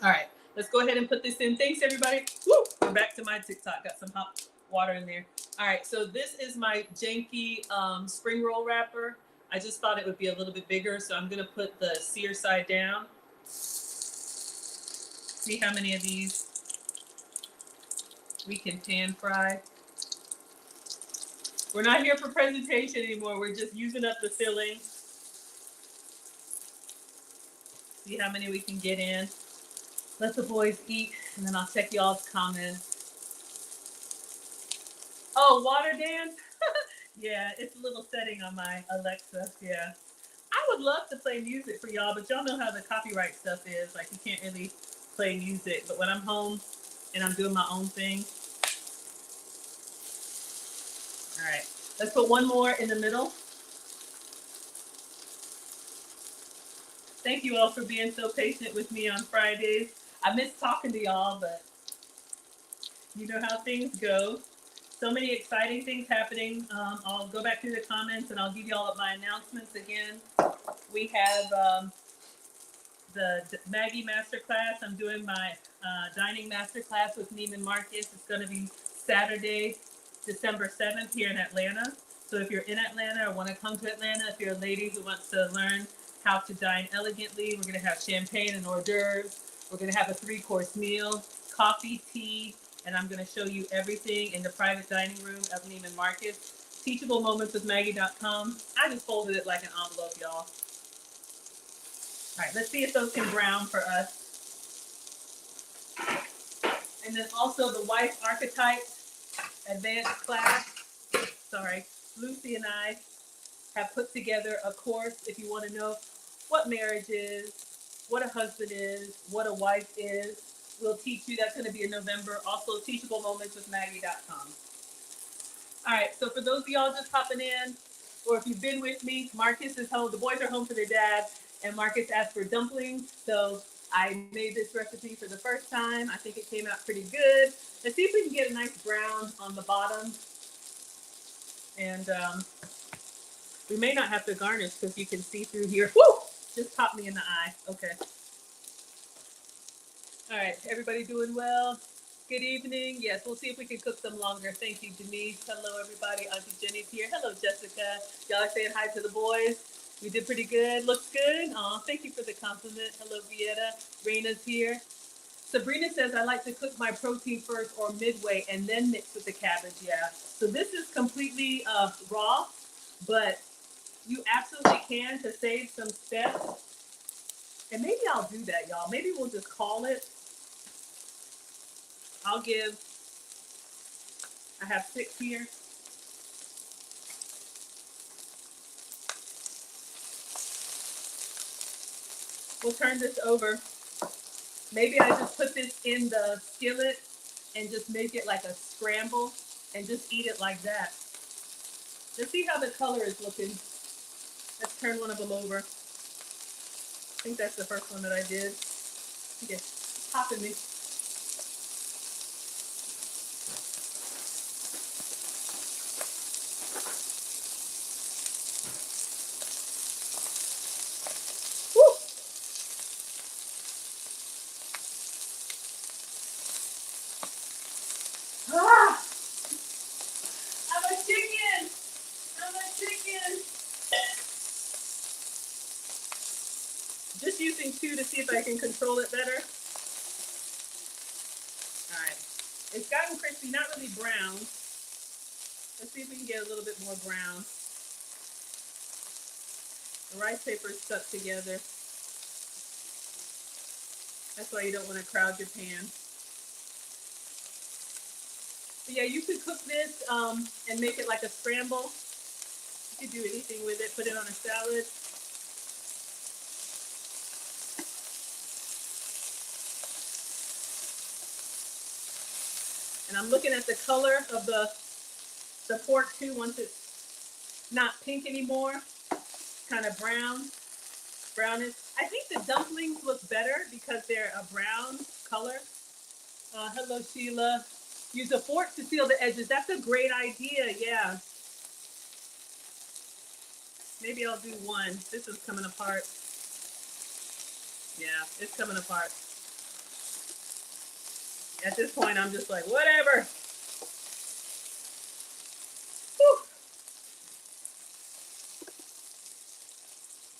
All right, let's go ahead and put this in. Thanks, everybody. Woo! We're back to my TikTok. Got some hot water in there. All right, so this is my janky spring roll wrapper. I just thought it would be a little bit bigger, so I'm gonna put the sear side down. See how many of these we can pan fry. We're not here for presentation anymore. We're just using up the filling. See how many we can get in. Let the boys eat, and then I'll check y'all's comments. Oh, water dance? Yeah, it's a little setting on my Alexa. Yeah. I would love to play music for y'all, but y'all know how the copyright stuff is. Like, you can't really play music. But when I'm home and I'm doing my own thing. All right. Let's put one more in the middle. Thank you all for being so patient with me on Fridays. I miss talking to y'all, but you know how things go. So many exciting things happening. I'll go back through the comments and I'll give you all of my announcements again. We have the Maggie Masterclass. I'm doing my dining masterclass with Neiman Marcus. It's going to be Saturday, December 7th here in Atlanta. So if you're in Atlanta or want to come to Atlanta, if you're a lady who wants to learn how to dine elegantly, we're going to have champagne and hors d'oeuvres. We're going to have a 3-course meal, coffee, tea, and I'm going to show you everything in the private dining room of Neiman Marcus. TeachableMomentsWithMaggie.com. I just folded it like an envelope, y'all. All right, let's see if those can brown for us. And then also the Wife Archetype Advanced class. Sorry, Lucy and I have put together a course if you want to know what marriage is, what a husband is, what a wife is. We'll teach you. That's going to be in November. Also, Teachable Moments with Maggie.com. All right, so for those of y'all just popping in, or if you've been with me, Marcus is home. The boys are home for their dad, and Marcus asked for dumplings. So I made this recipe for the first time. I think it came out pretty good. Let's see if we can get a nice brown on the bottom. And we may not have to garnish because you can see through here. Woo! Just popped me in the eye. Okay. All right, everybody doing well? Good evening. Yes, we'll see if we can cook them longer. Thank you, Denise. Hello, everybody. Auntie Jenny's here. Hello, Jessica. Y'all are saying hi to the boys. We did pretty good. Looks good. Aw, thank you for the compliment. Hello, Vieta. Raina's here. Sabrina says, I like to cook my protein first or midway and then mix with the cabbage. Yeah. So this is completely raw, but you absolutely can to save some steps. And maybe I'll do that, y'all. Maybe we'll just call it. I'll give, I have 6 here. We'll turn this over. Maybe I just put this in the skillet and just make it like a scramble and just eat it like that. Let's see how the color is looking. Let's turn one of them over. I think that's the first one that I did. Okay, popping me. Woo! Ah! I'm a chicken! I'm a chicken! Just using 2 to see if I can control it better. All right. It's gotten crispy, not really brown. Let's see if we can get a little bit more brown. The rice paper is stuck together. That's why you don't want to crowd your pan. But yeah, you could cook this and make it like a scramble. You could do anything with it. Put it on a salad. And I'm looking at the color of the pork too. Once it's not pink anymore, kind of brownish. I think the dumplings look better because they're a brown color. Hello, Sheila. Use a fork to seal the edges. That's a great idea. Yeah. Maybe I'll do one. This is coming apart. Yeah, it's coming apart. At this point, I'm just like, whatever. Whew.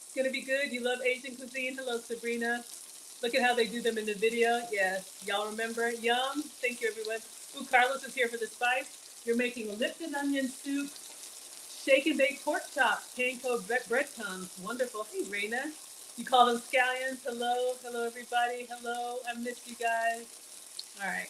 It's gonna be good. You love Asian cuisine. Hello, Sabrina. Look at how they do them in the video. Yes, y'all remember? Yum. Thank you, everyone. Ooh, Carlos is here for the spice. You're making Lipton onion soup, shake and bake pork chops, panko breadcrumbs. Wonderful. Hey, Raina. You call them scallions. Hello. Hello, everybody. Hello. I missed you guys. All right.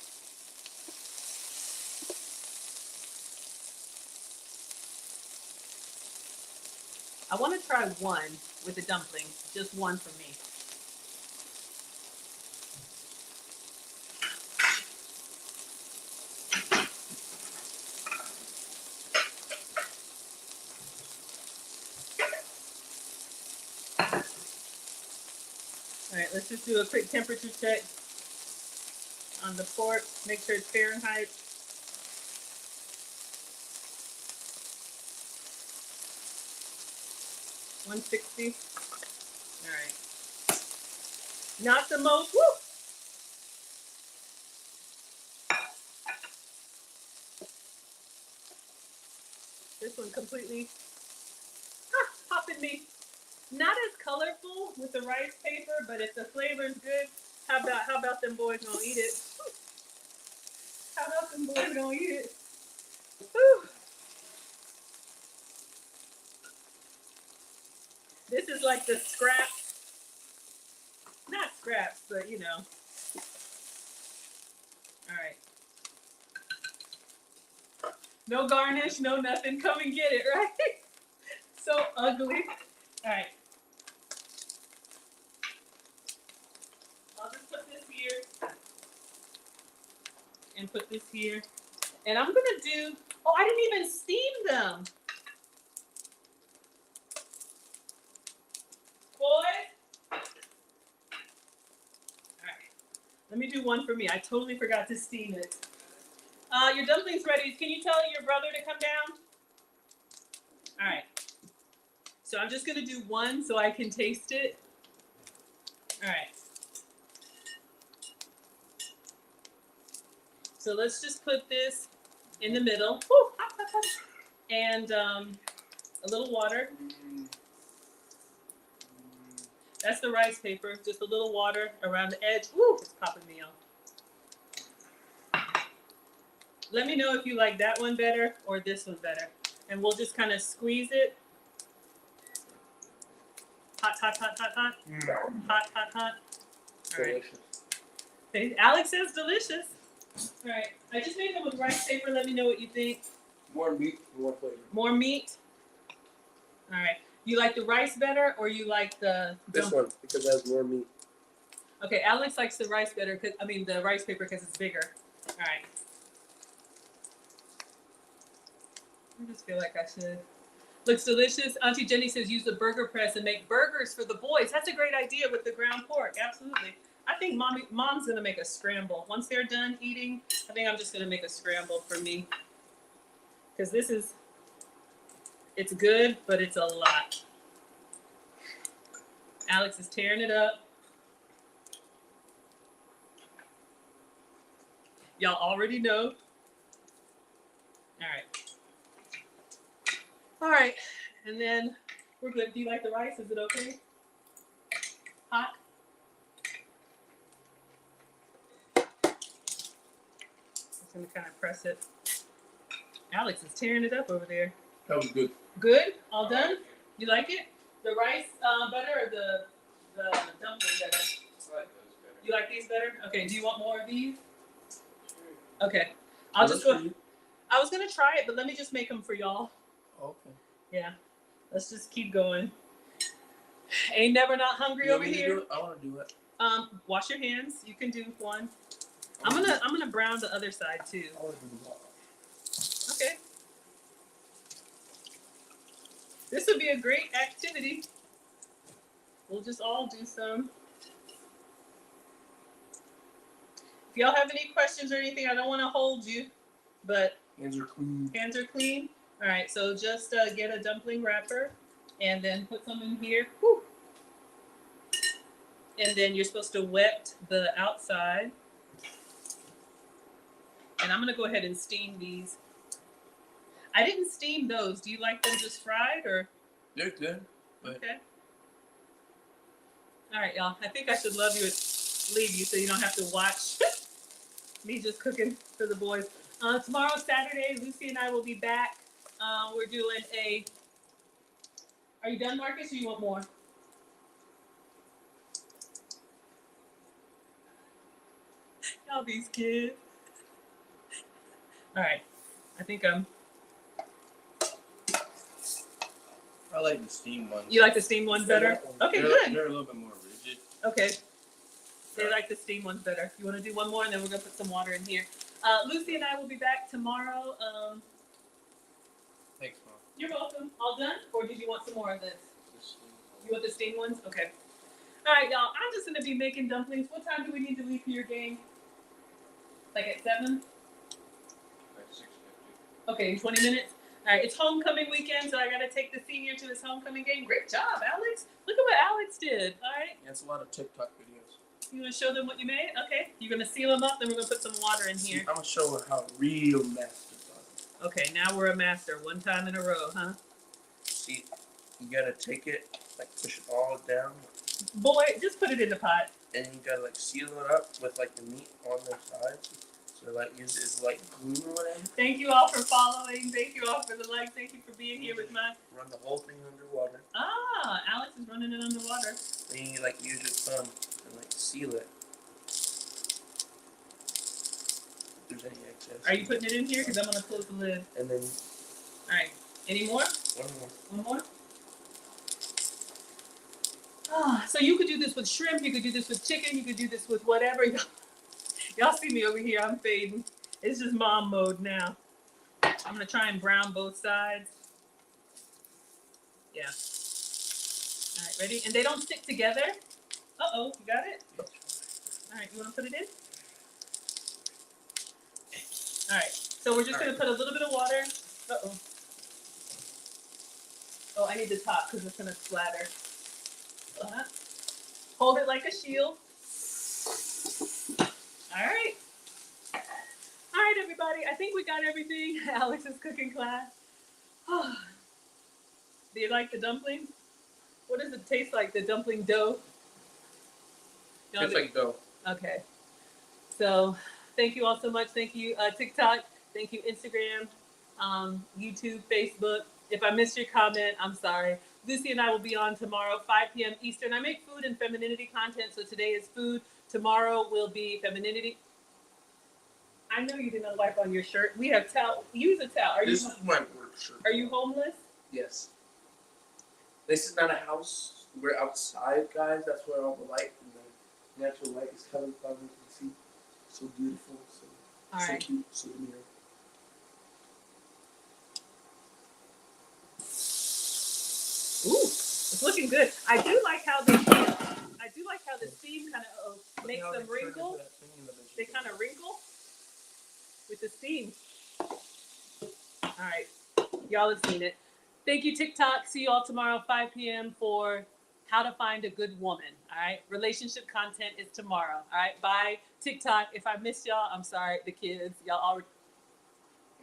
I want to try one with the dumplings. Just one for me. All right, let's just do a quick temperature check on the pork. Make sure it's Fahrenheit. $160. All right. Not the most. Woo! This one completely popping me. Not as colorful with the rice paper, but if the flavor is good, how about them boys gonna eat it? How about them boys gonna eat it? Whew. This is like the scraps. Not scraps, but you know. All right. No garnish, no nothing. Come and get it, right? So ugly. All right. I'll just put this here and put this here. And I'm gonna do, oh, I didn't even steam them. Boys. All right. Let me do one for me. I totally forgot to steam it. Your dumpling's ready. Can you tell your brother to come down? All right. So I'm just gonna do one so I can taste it. All right. So let's just put this in the middle. Woo, hot, hot, hot. And a little water. That's the rice paper. Just a little water around the edge. Woo, it's popping me off. Let me know if you like that one better or this one better. And we'll just kind of squeeze it. Hot, hot, hot, hot, hot. Hot, hot, hot. All right. Okay. Alex says delicious. All right. I just made them with rice paper. Let me know what you think. More meat, more flavor. More meat? All right. You like the rice better or you like the This one, because it has more meat. Okay, Alex likes the rice better, the rice paper because it's bigger. All right. I just feel like I should. Looks delicious. Auntie Jenny says use the burger press and make burgers for the boys. That's a great idea with the ground pork. Absolutely. I think mom's gonna make a scramble. Once they're done eating, I think I'm just gonna make a scramble for me. Because it's good, but it's a lot. Alex is tearing it up. Y'all already know. All right. All right, and then we're good. Do you like the rice? Is it okay? Hot? Just gonna kind of press it. Alex is tearing it up over there. That was good. Good? All done? You like it? The rice better or the dumpling better? You like these better? Okay, do you want more of these? Okay. I'll just go. I was gonna try it, but let me just make them for y'all. Okay. Yeah. Let's just keep going. Ain't never not hungry over here. I want to do it. Wash your hands. You can do one. I'm gonna brown the other side too. I want to do that. Okay. This would be a great activity. We'll just all do some. If y'all have any questions or anything, I don't want to hold you, but Hands are clean. hands are clean. All right, so just get a dumpling wrapper and then put some in here. Whew. And then you're supposed to wet the outside. And I'm going to go ahead and steam these. I didn't steam those. Do you like them just fried or? They're good. But Okay. All right, y'all. I think I should leave you so you don't have to watch me just cooking for the boys. Tomorrow, Saturday, Lucy and I will be back. We're doing Are you done, Marcus, or you want more? Y'all, these kids. All right. I think I like the steam ones. You like the steam ones better? Okay, good. They're a little bit more rigid. Okay. They like the steam ones better. You want to do one more, and then we're going to put some water in here. Lucy and I will be back tomorrow. Thanks, Mom. You're welcome. All done? Or did you want some more of this? This You want the steamed ones? Okay. All right, y'all. I'm just going to be making dumplings. What time do we need to leave for your game? Like at 7? like 6:50. Okay, in 20 minutes? All right, it's homecoming weekend, so I got to take the senior to his homecoming game. Great job, Alex. Look at what Alex did. All right. yeah, it's a lot of TikTok videos. You want to show them what you made? Okay. You're going to seal them up, then we're going to put some water in here. I'm gonna show her how real masters are. Okay, now we're a master. One time in a row, huh? See, you gotta take it, like push it all down, Boy, just put it in the pot. and you gotta like seal it up with like the meat on the sides. So like it's like glue or whatever. Thank you all for following. Thank you all for the likes. Thank you for being here with my... Run the whole thing underwater. Ah, Alex is running it underwater. Then you like use your thumb and like seal it. there's any excess. Are you putting it in here? Because I'm gonna close the lid. And then All right. Any more? one more. One more. Ah, so you could do this with shrimp. You could do this with chicken. You could do this with whatever. Y'all see me over here. I'm fading. It's just mom mode now. I'm gonna try and brown both sides. Yeah. All right, ready? And they don't stick together. Uh-oh, you got it? All right, you wanna put it in? All right, so we're just gonna put a little bit of water. Uh-oh. Oh, I need the top because it's gonna splatter. Hold it like a shield. All right. All right, everybody. I think we got everything. Alex's cooking class. Do you like the dumpling? What does it taste like, the dumpling dough? It's like dough. Okay. So thank you all so much. Thank you, TikTok. Thank you, Instagram, YouTube, Facebook. If I missed your comment, I'm sorry. Lucy and I will be on tomorrow, 5 p.m. Eastern. I make food and femininity content, so today is food. Tomorrow will be femininity. I know you didn't wipe on your shirt. We have towel. Use a towel. This is my work shirt. Are you homeless? Yes. This is not a house. We're outside, guys. That's where all the light and the natural light is coming from. You can see. So beautiful. All So right. cute. So demure. Ooh, it's looking good. I do like how the steam kind of makes them wrinkle. They kind of wrinkle with the steam. All right, y'all have seen it. Thank you, TikTok. See you all tomorrow, 5 p.m. for how to find a good woman. All right, relationship content is tomorrow. All right, bye, TikTok. If I missed y'all, I'm sorry. The kids, y'all all.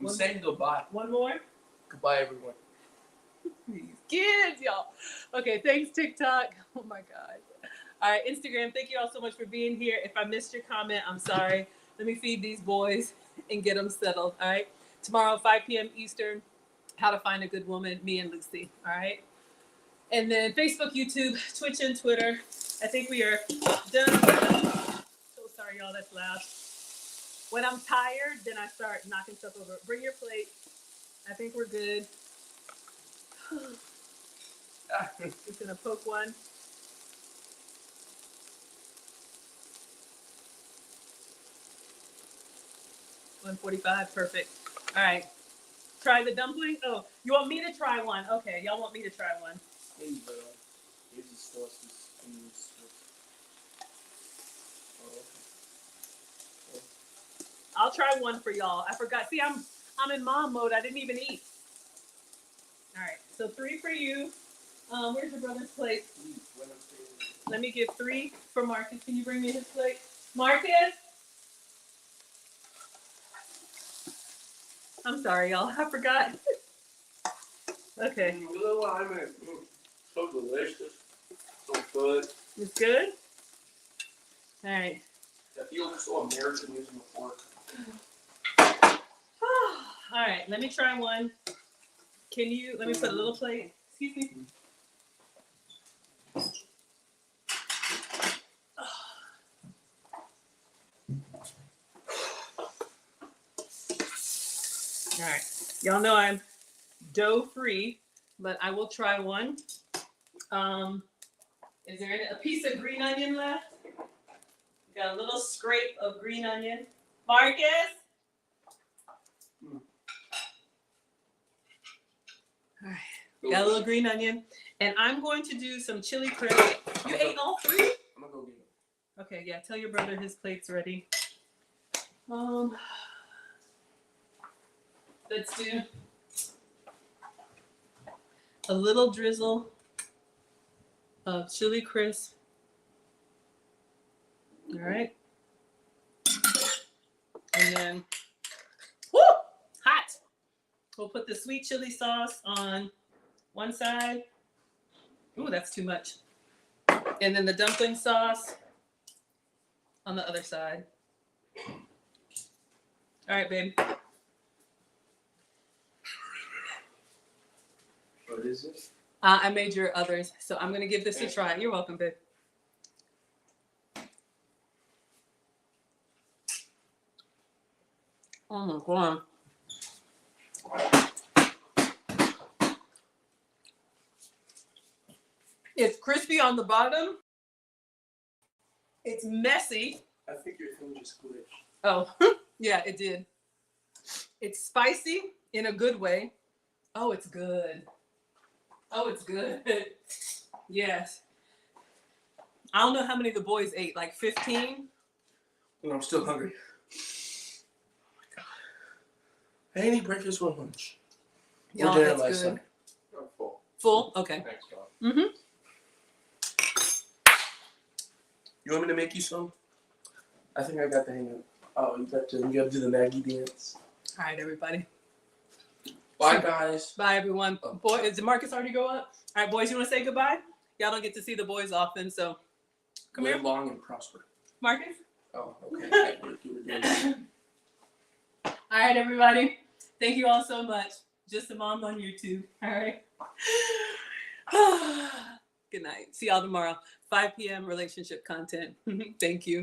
I'm saying goodbye. One more. Goodbye, everyone. These kids, y'all. Okay, thanks, TikTok. Oh my God. All right, Instagram, thank you all so much for being here. If I missed your comment, I'm sorry. Let me feed these boys and get them settled. All right. Tomorrow, 5 p.m. Eastern, how to find a good woman, me and Lucy. All right. And then Facebook, YouTube, Twitch, and Twitter. I think we are done. So sorry, y'all. That's loud. When I'm tired, then I start knocking stuff over. Bring your plate. I think we're good. Just gonna poke one. $145, perfect. All right. Try the dumpling. Oh, you want me to try one? Okay, y'all want me to try one. Here's the sauces. I'll try one for y'all. I forgot. See, I'm in mom mode. I didn't even eat. All right, so 3 for you. Where's your brother's plate? Let me give 3 for Marcus. Can you bring me his plate? Marcus? I'm sorry, y'all. I forgot. Okay. So delicious. So good. It's good? All right. I feel so American using a fork. All right, let me try one. Can you, let me put a little plate. Excuse me. All right, y'all know I'm dough free, but I will try one. Is there a piece of green onion left? Got a little scrape of green onion. Marcus? All right, got a little green onion. And I'm going to do some chili crisp. You ate all 3? I'm gonna go get it. Okay, yeah, tell your brother his plate's ready. Let's do a little drizzle of chili crisp. All right. And then, whoo, hot. We'll put the sweet chili sauce on one side. Ooh, that's too much. And then the dumpling sauce on the other side. All right, babe. What is it? I made your others, so I'm gonna give this a try. You're welcome, babe. Oh my God. It's crispy on the bottom. It's messy. I think your thing just glitched. Oh, yeah, it did. It's spicy in a good way. Oh, it's good. Oh, it's good. Yes. I don't know how many the boys ate, like 15? And I'm still hungry. Oh my God. I didn't eat breakfast or lunch. Or Y'all, dinner that's last good. night. I'm full. Full? Okay. Thanks, John. Mm-hmm. You want me to make you some? I think I got the hang of it. Oh, you got to do the Maggie dance. All right, everybody. Bye, guys. Bye, everyone. Boy, did Marcus already go up? All right, boys, you want to say goodbye? Y'all don't get to see the boys often, so come Live here, long and prosper. Marcus. Oh, okay. You were doing that. All right, everybody. Thank you all so much. Just a mom on YouTube. All right. Good night. See y'all tomorrow. 5 p.m. relationship content. Thank you.